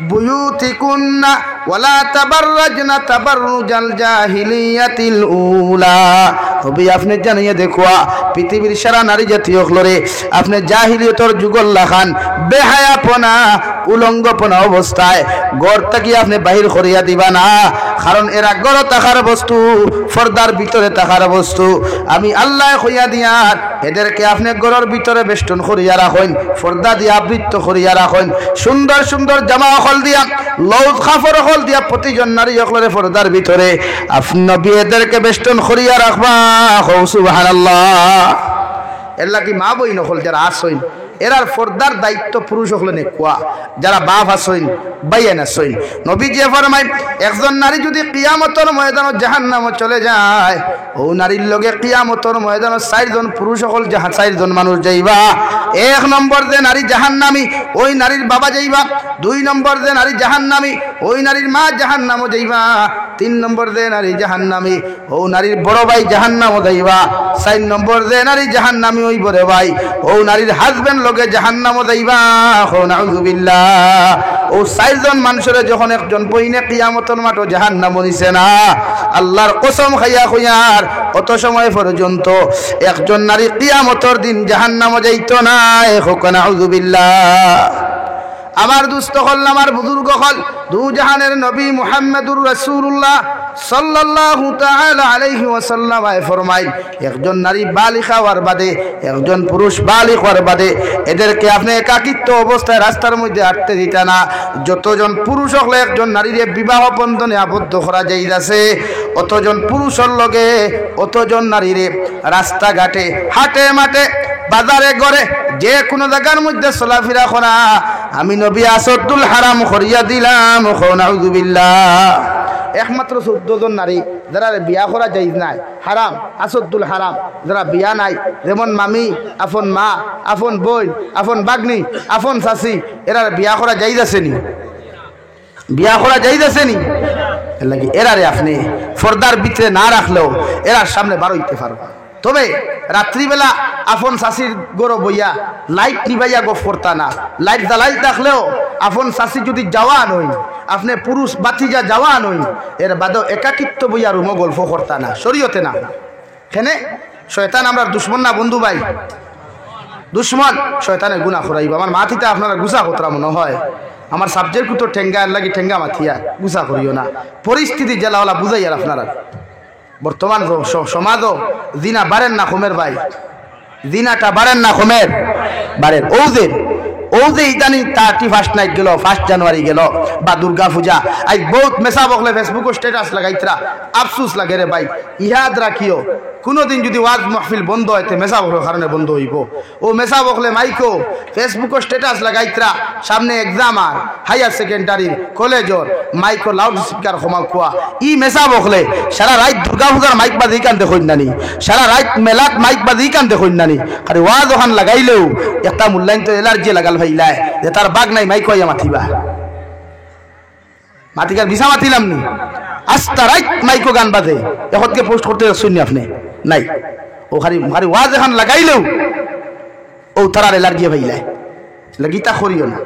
Speaker 2: বুয়ুতিকুন্না ওয়ালা তাবাররাজনা তাবাররুজাল জাহিলিয়াতিল উলা। তবে আপনি জানিয়ে দেখুয়া পৃথিবীর সারা নারী জাতীয় হলরে আপনি জাহিলিয়তর যুগল লাখান বেহায়াপনা উলঙ্গপনা অবস্থায় গড় থেকে আপনি বাহির করিয়া দিবা না, কারণ এরা গড় থাকার বস্তু, পর্দার ভিতরে থাকার বস্তু। আমি আল্লাহ কইয়া দিয়ার এদেরকে আপনি গড়ের ভিতরে বেষ্টন করিয়া রাখেন, পর্দা দিয়া আবৃত্ত করিয়া রাখেন, সুন্দর সুন্দর জামা হল দিয়া, লউজ কাপড় হল দিয়া প্রতিজন নারী হলরে পর্দার ভিতরে আপনি নবী এদেরকে বেষ্টন করিয়া রাখবা। সুবহানাল্লাহ। এর লাগি মা বই নকল যারা আসইন, এরার পর্দার দায়িত্ব পুরুষ হলে নেকুয়া যারা বাপ আসইন বাইয়ান আসইন নবী যে ফরমায় একজন নারী যদি কিয়ামতের ময়দানে জাহান্নামে চলে যায় ও নারীর লগে কিয়ামতের ময়দানে 4 জন পুরুষ হল 4 জন মানুষ যাইবা। 1 নম্বর যে নারী জাহান্নামী ওই নারীর বাবা যাইবা। 2 নম্বর যে নারী জাহান্নামী ওই নারীর মা জাহান্নামে যাইবা। 3 নম্বর যে নারী জাহান্নামী ও নারীর বড় ভাই জাহান্নামে যাইবা। 4 নম্বর যে নারী জাহান্নামী ওই বড় ভাই ও নারীর হাজবেন্ড লগে জাহান্নামে যাইবা। নাউযুবিল্লাহ। ও 4 জন মানুষের যখন একজন বইনে কিয়ামতের মাঠে জাহান্নামে নিছে না আল্লাহর কসম খাইয়া কইয়ার অত সময় পর্যন্ত একজন নারী কিয়ামতের দিন জাহান্নামে যাইতো না। নাউযুবিল্লাহ। আমার দুস্থ হল আমার বুজুর্গ হল দু জাহানের নবী মুহাম্মদুর রাসূলুল্লাহ সাল্লাল্লাহু তাআলা আলাইহি ওয়াসাল্লাম ফরমাইল একজন নারী বালিগ হওয়ার বাদে একজন পুরুষ বালিগ হওয়ার বাদে এদেরকে আপনি একাকিত্ব অবস্থায় রাস্তার মধ্যে হাঁটতে দিতা না। যতজন পুরুষ হলে একজন নারীরে বিবাহ বন্ধনে আবদ্ধ করা যাইতাছে অতজন পুরুষের লগে অতজন নারীরে রাস্তাঘাটে হাটে মাঠে বাজারে ঘরে যে কোনো জায়গার মধ্যে চলাফেরা করা আমি নবী আসাদুল হারাম করিয়া দিলাম। নাউযুবিল্লাহ। একমাত্র 14 জন নারী যারা বিয়া করা যাইজ নাই হারাম আসাদুল হারাম যারা বিয়া নাই যেমন মামি আপন মা আপন বোন আপন বাগনি আপন চাচি এরা বিয়া করা যাইজ আসেনি বিয়া করা যাইজ আসেনি লাগি এরারে আপনি পর্দার ভিতরে না রাখলেও এরার সামনে বার হইতে পারবা। তবে রাত্রিবেলা আপন চাষির গরো বইয়া লাইট নিবাইয়া গফ করতা না। লাইট জ্বালাই থাকলেও আপন চাষি যদি জওয়ান হইন আপনি পুরুষ বাতিজা জওয়ান হইন এর বাদেও একাকিত্ব বইয়া রুমো গল্প করতা না শরীয়তে না। কেনে শয়তান আমরা দুশ্মন না বন্ধু ভাই দুশ্মন শয়তানের গুনাহ করাইব। আমার মাথিতে আপনারা গুছা কতরা মনে হয় আমার সাবজেক্ট তো ঠেঙ্গা লাগি ঠেঙ্গা মাথিয়া গুছা করিও না পরিস্থিতি জেলাওয়ালা বুঝাই আর আপনারা বর্তমান সমাজও জিনা বাড়েন না কমের ভাই জিনাটা বাড়েন না কমের বাড়েন। ও যে ইদানি 31 নাইট গেল 1 জানুয়ারি গেল বা দুর্গা পূজা আজ বহুত মেসা বকলে ফেসবুক স্ট্যাটাস লাগাইতরা আফসোস লাগে রে ভাই। ইহাদ রাখিও কোনোদিন যদি ওয়াজ মাহফিল বন্ধ হইতে মেসা বকলের কারণে বন্ধ হইব। ও মেসা বকলে মাইকো ফেসবুক স্ট্যাটাস লাগাইতরা সামনে এক্সাম আর হায়ার সেকেন্ডারির কলেজর মাইকো লাউড স্পিকার ক্ষমা খোয়া ই মেসা বকলে সারা রাত দুর্গা পূজার মাইক বাজি কান দেখুন নানি সারা রাত মেলাত মাইক বাজি কান দেখুন নানি আরে ওয়াজ ওখান লাগাইলেও একটা মূল্যায়ন তো এলার্জি লাগাল ভাইলাই যে তার বাঘ নাই মাইক হইয়া মাথিবা মাতিকার বিছা মাতিলাম নি আস্তা রাত মাইকো গান বাজে এখনকে পোস্ট করতে শুননি আপনি নাই ও খালি খালি ওয়াজ এখন লাগাইলেও ও তার এলার্জি ভাইলাই লাগিতা করিও না।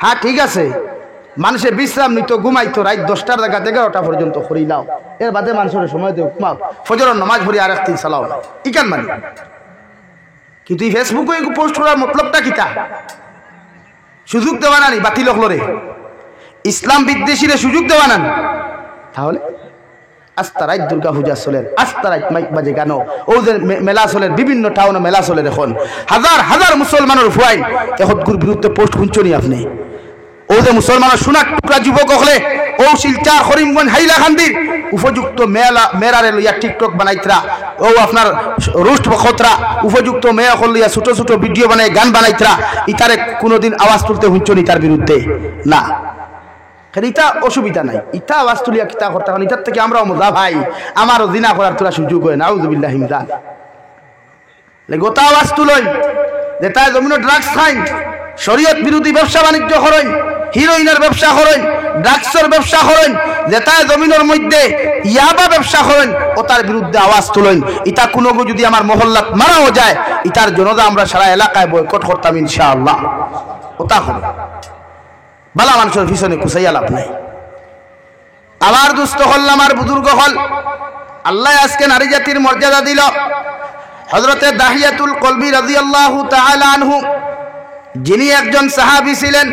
Speaker 2: হ্যাঁ ঠিক আছে মানুষে বিশ্রাম নিত ঘুমাইতো রাত 10টার জায়গা 11টা পর্যন্ত করিলাও এর বাদে মানুষের সময় দেও ঘুমাও ফজরের নামাজ পড়ি আর একদিন চালাও না ইকান মানে কিন্তু এই ফেসবুকে পোস্ট করার মতলবটা কিতা সুযোগ দেওয়া নানি বাতিল হলরে ইসলাম বিদ্বেষীরে সুযোগ দেওয়া নানি তাহলে আস্তা রাত দুর্গা পূজা চলের আস্তা রাত মাইক বাজে গান ও যে মেলা চলের বিভিন্ন টাউনে মেলা চলের এখন হাজার হাজার মুসলমানের ফুয়াইন এহতগুর বিরুদ্ধে পোস্ট শুনছনি আপনি ও যে মুসলমানের সোনার টুকরা যুবক হলে ও শিলচর করিমগঞ্জ হাইলাকান্দির উপযুক্ত মেয়েরারে লইয়া টিকটক বানাইতরা ও আপনার রোস্ট বখতরা উপযুক্ত মেয়ে লইয়া ছোট ছোট ভিডিও বানাই গান বানাইতরা ইতারে কোনোদিন আওয়াজ তুলতে শুনছনি তার বিরুদ্ধে না। ইটা অসুবিধা নাই ইটা আওয়াজ তুলিয়া কিতা করতে কারণ ইটার থেকে আমরাও মজা ভাই আমারও জিনা করার তোরা সুযোগ হয় না আউযুবিল্লাহ হিমজান গোটা আওয়াজ তুলই যে তাই জমিনো ড্রাগস খাইন শরীয়ত বিরোধী ব্যবসা বাণিজ্য করেন হিরোইনের ব্যবসা করেন ড্রাগসের ব্যবসা করেন যে তাই জমিনের মধ্যে ইয়াবা ব্যবসা করেন ও তার বিরুদ্ধে আওয়াজ তুলেন ইটা কোনো যদি আমার মহল্লাত মারাও যায় ইটার জনতা আমরা সারা এলাকায় বয়কট করতাম ইনশাআল্লাহ ওটা হবে বালা মানুষের পিছনে কুসাইয়া লাভ নাই। আমার দুস্থ হল আমার বুজুর্গ হল আল্লাহ আজকে নারী জাতির মর্যাদা দিল। হযরতে দাহিয়াতুল কলবি রাদিয়াল্লাহু তাআলা আনহু যিনি একজন সাহাবী ছিলেন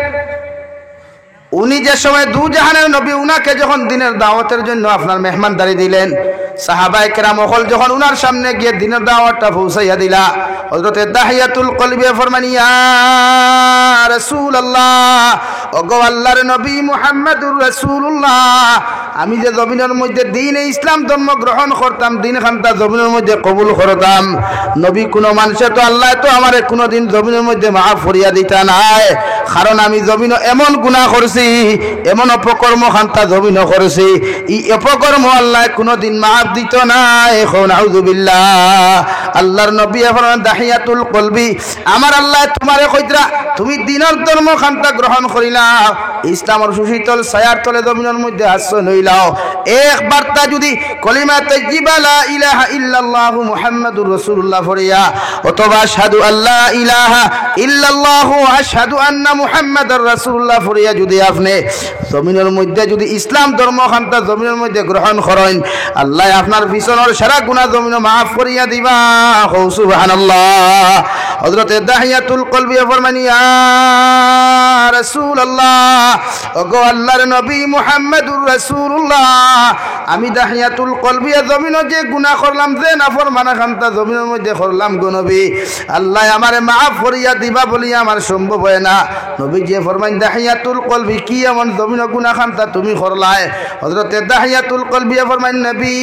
Speaker 2: উনি যে সময় দু জাহানের নবী উনাকে যখন দিনের দাওয়াতের জন্য আপনার মেহমানদারি দিলেন সাহাবায়ে কেরাম হল যখন উনার সামনে গিয়ে দিনের দাওয়াতটা পৌঁছাইয়া দিলা হযরতে দাহিয়াতুল কলবি ফরমান ইয়া রাসূলুল্লাহ ওগো আল্লাহর নবী মুহাম্মদুর রাসূলুল্লাহ আমি যে জমিনের মধ্যে দিন ইসলাম ধর্ম গ্রহণ করতাম, দিন খানটা জমিনের মধ্যে কবুল করতাম, নবী কোনো মানুষে তো আল্লাহ তো আমারে কোনোদিন জমিনের মধ্যে মাফ করিয়া দিতা নাই। কারণ আমি জমিন এমন গুনাহ করছি, এমন অপকর্ম খানটা জমিন করেছি, এই অপকর্ম আল্লাহ কোনোদিন মাফ দিত নাই। নাউযুবিল্লাহ। আল্লাহর নবী এখন দাহিয়াতুল কলবি, আমার আল্লাহ তোমারে কইতরা তুমি দিনের ধর্ম খানটা গ্রহণ করিলাও, ইসলামের সুশীতল ছায়ার তলে জমিনের মধ্যে আশ্রয় লইলাও, একবার তা যদি কলিমা তাইয়্যিবা লা ইলাহা ইল্লাল্লাহু মুহাম্মাদুর রাসূলুল্লাহ ফরিয়া অথবা আশহাদু আল্লা ইলাহা ইল্লাল্লাহু আশহাদু আন্না মুহাম্মাদুর রাসূলুল্লাহ ফরিয়া যদি আপনি জমিনের মধ্যে যদি ইসলাম ধর্ম খানটা জমিনের মধ্যে গ্রহণ করেন, আল্লাহ আপনার পিছনের সারা গুনাহ জমিন মাফ করিয়া দিবা। সুবহানাল্লাহ। হযরতে দাহিয়াতুল কলবি ফরমান ইয়া রাসূলুল্লাহ, ওগো আল্লাহর নবী মুহাম্মাদুর রাসূলুল্লাহ, আমি দাহিয়াতুল কলবি জমিন যে গুনাহ করলাম, যে নাফরমানা খানটা জমিনের মধ্যে করলাম গো নবী, আল্লাহ আমারে মাফ করিয়া দিবা বলি আমার সম্ভব হয় না। নবী যে ফরমান দাহিয়াতুল কলবি কি এমন জমিন গুনাহ খানটা তুমি করলাই? হযরতে দাহিয়াতুল কলবি ফরমান নবী,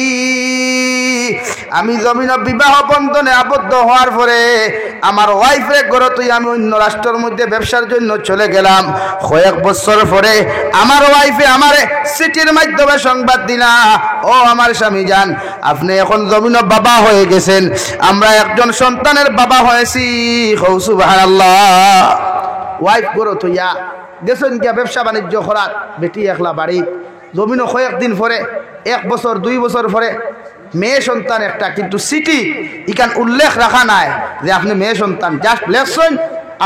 Speaker 2: আমি জমিন বিবাহ বন্ধনে আবদ্ধ হওয়ার পরে আমার ওয়াইফের ঘরে তুই আমি অন্য রাষ্ট্রের মধ্যে ব্যবসার জন্য চলে গেলাম। কয়েক বছর পরে আমার ওয়াইফে আমারে চিঠির মাধ্যমে সংবাদ দিলা, ও আমার স্বামী যান, আপনি এখন জমিন বাবা হয়ে গেছেন, আমরা একজন সন্তানের বাবা হয়েছি। সুবহানাল্লাহ। ওয়াইফ ঘরে তুইয়া গেছেন গিয়া ব্যবসা বাণিজ্য করার, বেটি একলা বাড়ি। জমিন কয়েকদিন পরে, 1 বছর 2 বছর পরে মেয়ে সন্তান একটা, কিন্তু সিটি ইখান উল্লেখ রাখা নাই যে আপনি মেয়ে সন্তান, জাস্ট লেখছেন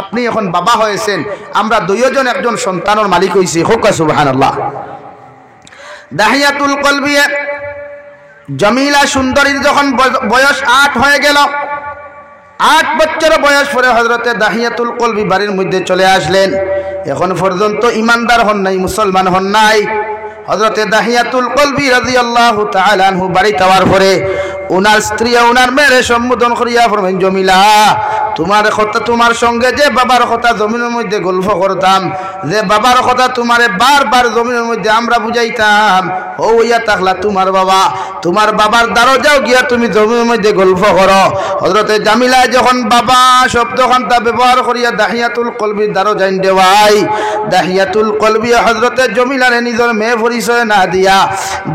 Speaker 2: আপনি এখন বাবা হয়েছেন, আমরা দুইজন একজন সন্তানের মালিক হইছি। হোক সুবহানাল্লাহ। দাহিয়াতুল কলবি জমিলা সুন্দরীর যখন বয়স 8 হয়ে গেল, 8 বছর বয়স পরে হযরতে দাহিয়াতুল কলবি বাড়ির মধ্যে চলে আসলেন। এখন পর্যন্ত ইমানদার হন নাই, মুসলমান হন নাই। হযরতে দাহিয়াতুল কলবি রাদিয়াল্লাহু তাআলা আনহু বাড়ি যাওয়ার পরে ওনার স্ত্রী ওনার মেয়েরে সম্বোধন করিয়া ফরমাইন, জমিলা, তোমার কথা, তোমার সঙ্গে যে বাবার কথা জমিনের মধ্যে গল্প করতাম, যে বাবার কথা তোমারে বারবার জমিনের মধ্যে আমরা বুঝাইতাম, ও ইয়া তাকলা তোমার বাবা, তোমার বাবার দ্বারও যাও গিয়া তুমি জমিনের মধ্যে গল্প করো। হযরতে জামিলা যখন বাবা শব্দখানটা ব্যবহার করিয়া দাহিয়াতুল কলবির দ্বারও যাইন দেওয়াই, দাহিয়াতুল কলবি হযরতে জমিলারে নিজের মেয়ে পরিচয় না দিয়া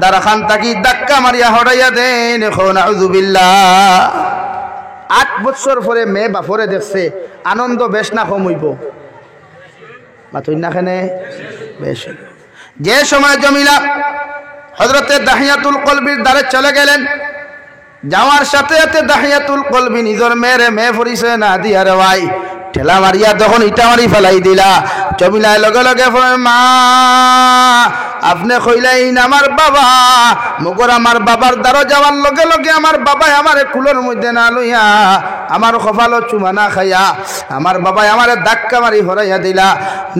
Speaker 2: দ্বারখান তাকি ধাক্কা মারিয়া হটাইয়া দেন। নাউযুবিল্লাহ। 8 বছর পরে মেয়ে বাপরে দেখছে, আনন্দ বেশ না কম হইব? মাথইনাখানে বেশ। যে সময় জমিলা হযরতে দাহিয়াতুল কলবির দ্বারে চলে গেলেন, যাওয়ার সাথে সাথে দাহিয়াতুল কলবি নিজের মেয়ে পরিচয় না দিয়া রে ভাই ঠেলা মারিয়া তখন ইটা মারি ফেলাই দিলা। জমিলায় লগে লগে মা, আপনি কইলেন আমার বাবা, মগর আমার বাবার দ্বারা যাওয়ার লগে লগে আমার বাবাই আমারে কুলোর মধ্যে না লইয়া আমার কপালও চুমা না খাইয়া আমার বাবাই আমারে ধাক্কা মারি হরাইয়া দিলা,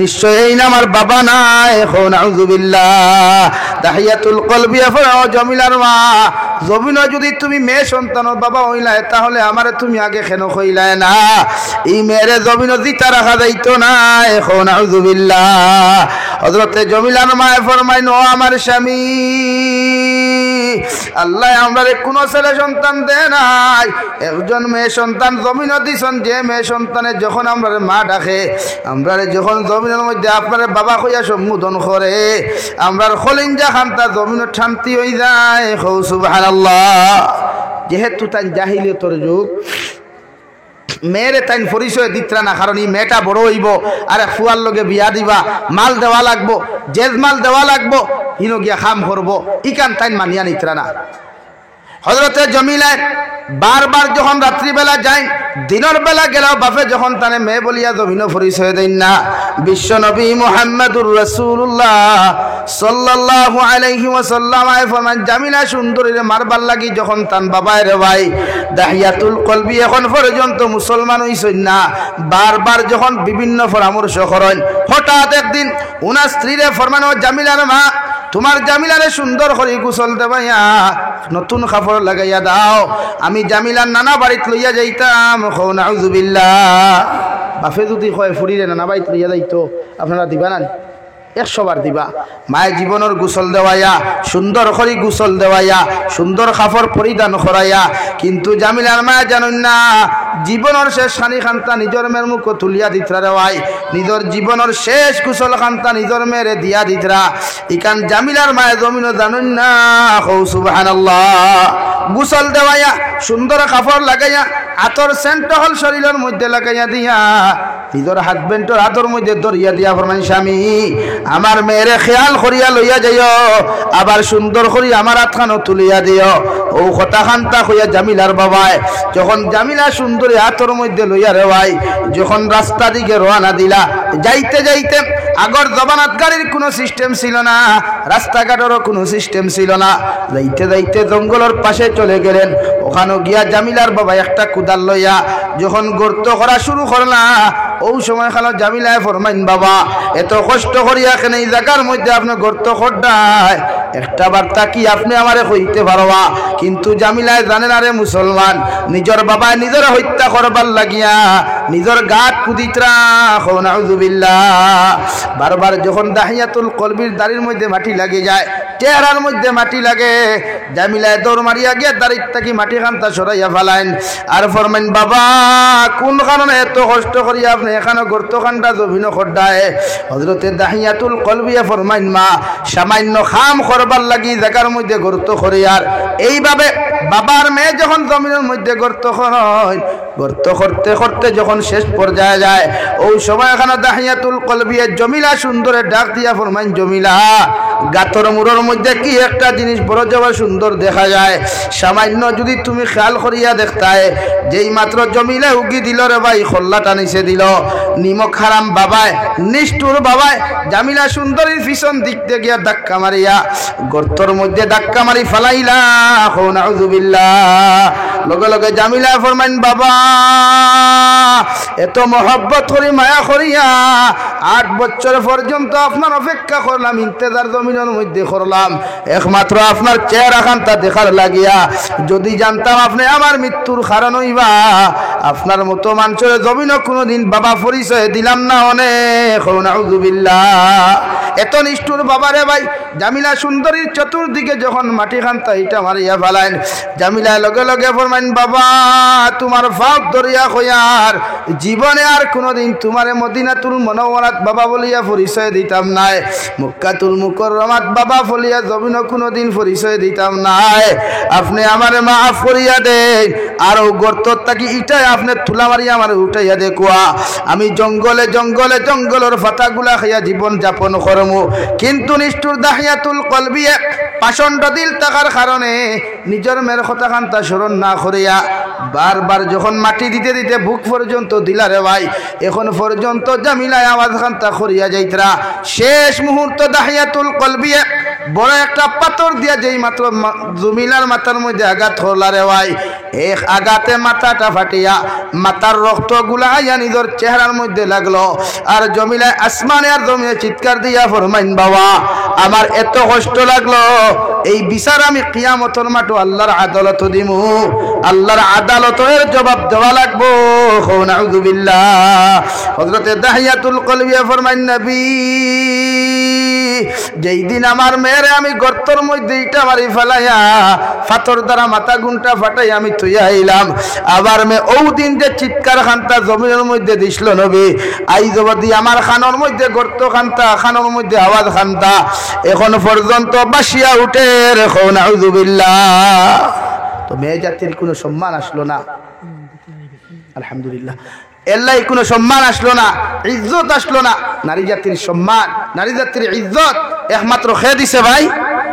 Speaker 2: নিশ্চয় এই না আমার বাবা নাই। নাউযুবিল্লাহ। দাহিয়াতুল কলবি জমিলার মা, জমিন যদি তুমি মেয়ে সন্তানের বাবা হইলাই তাহলে আমারে তুমি আগে কেন কইলাই না? এই মেয়েরে জমিন দিতা রাখা যাইতো না। নাউযুবিল্লাহ। হযরতে জমিলার মা ফরমাইন, ও আমার স্বামী, আল্লাহ আমরারে কোনো ছেলে সন্তান দে নাই, একজন মেয়ে সন্তান জমিন দিছেন। যে মেয়ে সন্তানের যখন আমরা মা ডাকে, আমরা যখন জমিনের মধ্যে আপনার বাবা কইয়া সম্বোধন করে, আমরার খলিঞ্জা খান্তা জমিন শান্তি হয়ে যায়। সুবহানাল্লাহ। যেহেতু তাই জাহিলিয়তের যুগ, মেয়েরে তাই পরিচয় দিতরা না, কারণ এই মেয়েটা বড় হইব, আরে ফুয়ার লগে বিয়া দিবা, মাল দেওয়া লাগবো, জেজ মাল দেওয়া লাগবো, হিনো গিয়া খাম করবো, ইকান তাই মানিয়া নিতরা না। হযরতে জমিলা বারবার যখন রাত্রিবেলা যায়, দিনের বেলা গেলেও বাপে যখন তানে মেয়ে বলিয়া জমিন পরিচয় দেন না। বিশ্ব নবী মুহাম্মদুর রাসূলুল্লাহ সাল্লাল্লাহু আলাইহি ওয়াসাল্লাম ফরমান, জামিলা সুন্দরীরে মারবার লাগি যখন তান বাবায় রে ভাই দাহিয়াতুল কলবি এখন পর্যন্ত মুসলমান হইছেন না, বারবার যখন বিভিন্ন পরামর্শ করেন, হঠাৎ একদিন উনার স্ত্রীরে ফরমান, ও জামিলার মা, তোমার জামিলারে সুন্দর করে গোসল দেবাইয়া নতুন কাপড় লাগাইয়া দাও, আমি জামিলার নানা বাড়িত লইয়া যাইতাম। নাউযুবিল্লাহ। বাপে যদি কয় ফুরিরে নানা বাড়িত লইয়া যাইতো, আপনারা দিবা না? 100 বার দিবা মায়ে জীবনের গোসল দেওয়াইয়া সুন্দর করে গোসল দেওয়াইয়া সুন্দর কাপড় পরিধান করাইয়া কিন্তু জামিলার মায়ে জানেন না জীবনের শেষ খানি খান্তা নিজের মেয়ের মুখ তুলিয়া দিতরা রেওয়াই নিজের জীবনের শেষ গোসল খান্তা নিজের মেয়েরে দিয়া দিতরা ইকান জামিলার মায়ে জমিনও জানেন না কও সুবহানাল্লাহ গোসল দেওয়াইয়া সুন্দর কাপড় লাগাইয়া আতর সেন্ট হল শরীরের মধ্যে লাগাইয়া দিয়া নিজের হাজবেন্ডর হাতের মধ্যে দরিয়া দিয়া ফরমান স্বামী আমার মেয়েরে খেয়াল করিয়া লইয়া যাইও আবার সুন্দর করি আমার হাতখানো তুলিয়া দিও ও কথা খান্তা হইয়া জামিলার বাবায় যখন জামিলা সুন্দরী হাতের মধ্যে লইয়া রেওয়াই যখন রাস্তা দিকে রওনা দিলা যাইতে যাইতে আগর জবানাত গাড়ির কোনো সিস্টেম ছিল না রাস্তাঘাটেরও কোনো সিস্টেম ছিল না যাইতে যাইতে জঙ্গলের পাশে চলে গেলেন ওখানে গিয়া জামিলার বাবা একটা কুদাল লইয়া যখন গর্ত করা শুরু করলা ও সময় খালো জামিলায় ফরমাইন বাবা এত কষ্ট করিয়া কেন এই জায়গার মধ্যে আপনি গর্ত খড্ডায় একটা বার্তা কি আপনি আমারে কইতে পারবা কিন্তু জামিলায় জানেন আরে মুসলমান নিজের বাবা নিজের হত্যা করবার লাগিয়া নিজের গাত কুদিতরা নাউযুবিল্লাহ বারবার যখন দাহিয়াতুল কলবির দাড়ির মধ্যে মাটি লাগে যায় চেহারার মধ্যে মাটি লাগে জামিলায় দৌড় মারিয়া গিয়া দাড়ির থাকি মাটি খান্তা সরাইয়া ফেলাইন আর ফরমাইন বাবা কোন কারণে এত কষ্ট করিয়া আপনি এখানে গর্ত খান্ডা জমিন খড্ডায় হযরতে দাহিয়াতুল কলবিয়া ফরমাইন মা সামান্য খাম করবার লাগি জায়গার মধ্যে গর্ত করে আর এইভাবে বাবার মেয়ে যখন জমিনের মধ্যে গর্ত হয় গর্ত করতে করতে যখন শেষ পর্যায়ে যায় ওই সময় এখানে দাহিয়াতুল কলবিয়া জমিলা সুন্দরে ডাক দিয়া ফরমাইন জমিলা গাতর মুড়োর মধ্যে কি একটা জিনিস বড় যাওয়া সুন্দর দেখা যায় সামান্য যদি তুমি খেয়াল করিয়া দেখতায় যেই মাত্র জমিলা উগি দিল রে ভাই খোল্লা টানিছে দিল নিমক হারাম বাবায় নিষ্ঠুর বাবায় জামিলা সুন্দরীর পিছন দিক দিয়ে গিয়া ধাক্কা মারিয়া গর্তর মধ্যে ধাক্কা মারি ফালাইলা নাউযুবিল্লাহ লগে লগে জামিলা ফরমাইন বাবা এত মহব্বত করি মায়া করিয়া 8 বছর পর্যন্ত আপনার অপেক্ষা করলাম ইন্তজার জমিনের মধ্যে করলাম একমাত্র আপনার চেহারা খান্তা দেখার লাগিয়া যদি জানতাম আপনি আমার মৃত্যুর কারণ হইবা আপনার মতো মানুষের জমিনও কোনোদিন বাবা পরিচয় দিলাম না অনেক নাউযুবিল্লাহ এত নিষ্ঠুর বাবা রে ভাই জামিলা সুন্দরীর চতুর্দিকে যখন মাটি খান্তা ইটা মারিয়া ফেলাইন জামিলা লগে লগে ফরমাইন বাবা তোমার ফাপ ধরিয়া কইয়ার জীবনে আর কোনোদিন তোমারে মদিনাতুল মুনাওয়ারাত বাবা বলিয়া পরিচয় দিতাম নাই মক্কাতুল মুকাররমাত বাবা বলিয়া জমিনও কোনোদিন পরিচয় দিতাম নাই আপনি আমারে মাফ করিয়া দেন আর ও গর্তর থাকি ইটাই আপনি তুলা মারিয়া আমারে উঠাইয়া দেখুয়া আমি জঙ্গলে জঙ্গলে জঙ্গলের ফাটাগুলা খাইয়া জীবন যাপন করমু কিন্তু নিষ্ঠুর দাহিয়াতুল কলবিয়ে পাষণ্ড দিল থাকার কারণে নিজের মেয়ের কথা খান্তা স্মরণ না করিয়া বারবার যখন মাটি দিতে দিতে বুক পর্যন্ত দিলা রে ভাই এখন পর্যন্ত জামিলায় আওয়াজ খান্তা করিয়া যাইতরা শেষ মুহূর্ত দাহিয়াতুল কলবিয়ে বড় একটা পাথর দিয়া যেই মাত্র জমিলার মাথার মধ্যে আঘাত করলা রে ভাই এক আঘাতে মাথাটা ফাটিয়া মাথার রক্ত গুলাইয়া নিজের চেহারার মধ্যে লাগলো আর জমিলায় আসমানে আর জমিনে চিৎকার দিয়া ফরমাইন বাবা আমার এত কষ্ট লাগলো এই বিচার আমি কিয়ামতের মাঠে আল্লাহর আদালত দিমু আল্লাহর আদালতের জবাব দেওয়া লাগবো নাউযুবিল্লাহ হযরতে দাহিয়াতুল কলবিয়া ফরমাইন নবী যেই দিন আমার মেয়েরে আমি গর্তর মধ্যে ইটা মারি ফেলাইয়া পাথর দ্বারা মাথা গুনটা ফাটাই আমি থইয়া আইলাম আবার মে ও দিন যে চিৎকার খান্তা জমিনের মধ্যে দিছিল নবী আই জবদি আমার খানোর মধ্যে গর্ত খান্তা খানোর মধ্যে আওয়াজ খান্তা এখন পর্যন্ত বাসিয়া উঠে রেখো নাউযুবিল্লাহ তো মেয়ে জাতির কোনো সম্মান আসলো না আলহামদুলিল্লাহ এল্লাই কোনো সম্মান আসলো না ইজ্জত আসলো না নারী জাতির সম্মান নারী জাতির ইজ্জত একমাত্র খেয়ে দিছে ভাই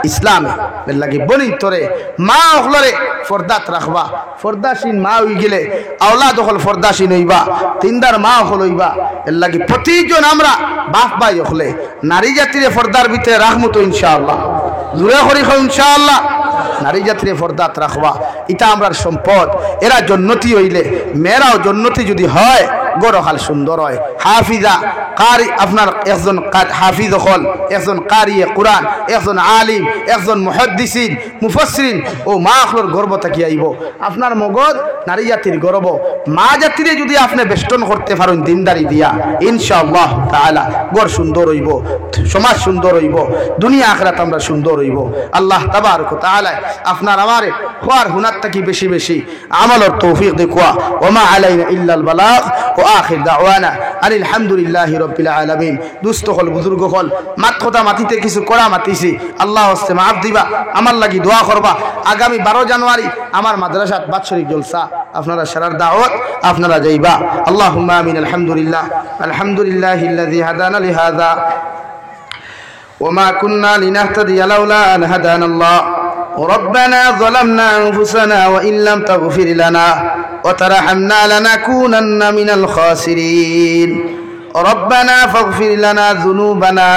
Speaker 2: ইসলামে এর লাগে বনি তোরে মা হলরে ফরদাত রাখবা ফরদাসীন মা হই গেলে আওলাদ হল ফরদাসীন হইবা তিনদার মা হল হইবা এর লাগে প্রতিজন আমরা বাপ ভাই হলে নারী জাতির ফরদার ভিতরে রাখমু তো ইনশাআল্লাহ জুড়ে করি ইনশাআল্লাহ নারী জাতির ফরদাত রাখবা এটা আমরার সম্পদ এরা জন্নতি হইলে মেয়েরাও জন্নতি যদি হয় গড় হাল সুন্দর হয়। হাফিজা কারি আপনার একজন হাফিজ হল, একজন কারিয়ে কুরআন, একজন আলিম, একজন মুহাদ্দিসিন মুফাসসিরিন ও মা আখলর গর্ব থাকি আইব। আপনার মগজ নারী জাতির গর্ব, মা জাতিরে যদি আপনি বেষ্টন করতে পারেন দিনদারি দিয়া, ইনশাআল্লাহ তাআলা গড় সুন্দর হইব, সমাজ সুন্দর হইব, দুনিয়া আখিরাত আমরা সুন্দর হইব। আল্লাহ তাবারক ওয়া তাআলা আপনার আমারে খোয়ার হুনার থাকি বেশি বেশি আমলের তৌফিক দেখুয়া। ওমা আলাইনা ইল্লাল বালাগ ওয়া আখির দাওয়ানা আনিল হামদুলিল্লাহি রাব্বিল আলামিন। দুস্থ হল বুজুর্গ হল মাত কথা মাতিতে কিছু করা মাতিছি, আল্লাহ হস্তে মাফ দিবা, আমার লাগি দোয়া করবা। আগামী 12 জানুয়ারি আমার মাদ্রাসাত বাৎসরিক জলসা, আপনারা সারার দাওয়াত আপনারা যাইবা। আল্লাহুম্মা আমিন। আলহামদুলিল্লাহ আলহামদুলিল্লাহিল্লাযী হাদানা লিহাযা وما كنا لنهتدي لولا أن هدانا الله ربنا ظلمنا أنفسنا وإن لم تغفر لنا وترحمنا لنكونن من الخاسرين ربنا فاغفر لنا ذنوبنا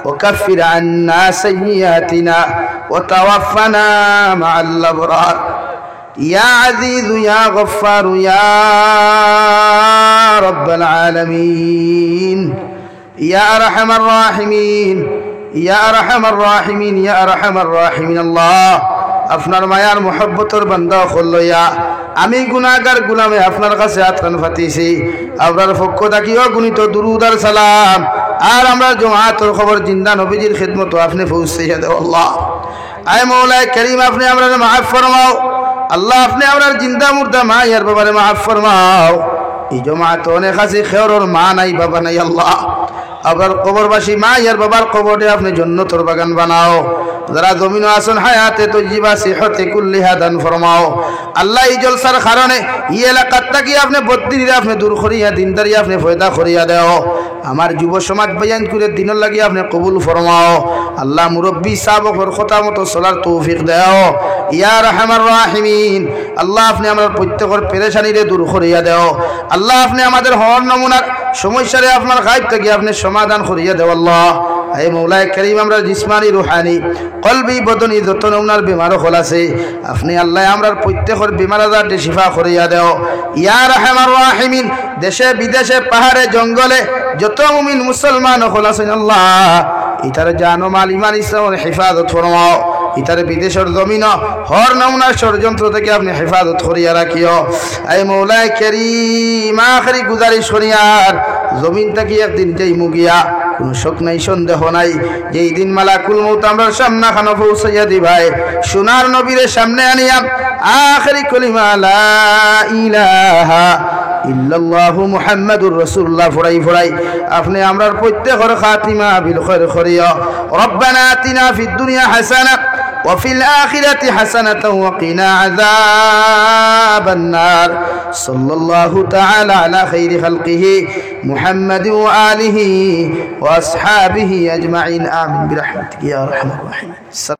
Speaker 2: وكفر عنا سيئاتنا وتوفنا مع الأبرار يا عزيز يا غفار يا رب العالمين يا أرحم الراحمين يا أرحم الراحمين يا أرحم الراحمين الله আপনার মায়ার মোহব্বতর বান্দা হলইয়া আমি গুনাহগার গোলামে আপনার কাছে আতকান ফাতিছি। আপনার পক্ষ থাকিও গুণিত দুরুদ আর সালাম আর আমরা জমাআতের খবর জিন্দা নবীজির খিদমত আপনি পৌঁছাইয়া দাও। আল্লাহ আয় মওলায়ে করিম, আপনি আমরারে মাফ ফরমাও। আল্লাহ আপনি আমরার জিন্দা মুর্দা মা ইয়ার বাবারে মাফ ফরমাও। এই জমাআত অনেক আছে খেয়রর মা নাই বাবা নাই। আল্লাহ আবার কবরবাসী মা ইয়ার বাবার কবরে আপনি জান্নাতের বাগান বানাও। যারা জমিন আসন হায়াতে তজ্জিবা সিহতে কুল্লিহা দান ফরমাও। আল্লাহ এই জলসার কারণে এই এলাকার থাকি আপনি বদ্দিরে আপনি দূর করিয়া দিনদারি আপনি ফয়দা করিয়া দেও। আমার যুব সমাজ বয়ান করে দিনের লাগি আপনি কবুল ফরমাও। আল্লাহ মুরব্বী সাহাবকর কথা মতো চলার তৌফিক দেও ইয়া রাহমার রাহিমিন। আল্লাহ আপনি আমার প্রত্যেকের পেরেশানিরে দূর করিয়া দেও। আল্লাহ আপনি আমাদের হর নমুনার সমস্যারে আপনার গায়ব থেকে আপনি সমাধান করিয়া দেও। আল্লাহ হে মওলায়ে করিম, আমরা জিসমানি রুহানি কলবি বদনি যত নমুনার বেমার হল আছে আপনি আল্লাহ আমরার প্রত্যেকের বেমার আজার শিফা করিয়া দেও ইয়া রাহমার রাহিমিন। দেশে বিদেশে পাহাড়ে জঙ্গলে যত মুমিন মুসলমান হল আছেন আল্লাহ ইতার জান ও মাল ইমান ইসলামের হেফাজত ফরমাও। ইতার বিদেশের জমিন হর নমুনার ষড়যন্ত্র থেকে আপনি হেফাজত করিয়া রাখিও। এই মওলায়ে করিম আখেরি গুজারিশ করিয়ার জমিন থেকে একদিন যেই মুগিয়া কোন শোক নাই সন্দেহ নাই, যেই দিন মালাকুল মউত আমরার সামনে খানো পৌঁছাইয়া দিবাই সোনার নবীরে সামনে আনিয়া আখেরি কলিমা লা ইলাহা ইল্লাল্লাহু মুহাম্মাদুর রাসূলুল্লাহ ফরাই ফরাই আপনি আমরার প্রত্যেকের খাতিমা বিল খায়র করিয়া। রব্বানা আতিনা ফিদ দুনিয়া হাসানাহ ওয়া ফিল আখিরাতি হাসানাতাও ওয়া কিনা আযাবান নার। সাল্লাল্লাহু তাআলা আলা খাইরি খালকিহি মুহাম্মাদি ওয়া আলিহি ওয়া আসহাবিহি আজমাইন। আমিন বিরহমাতিকা ইয়া আরহামার রাহিমিন।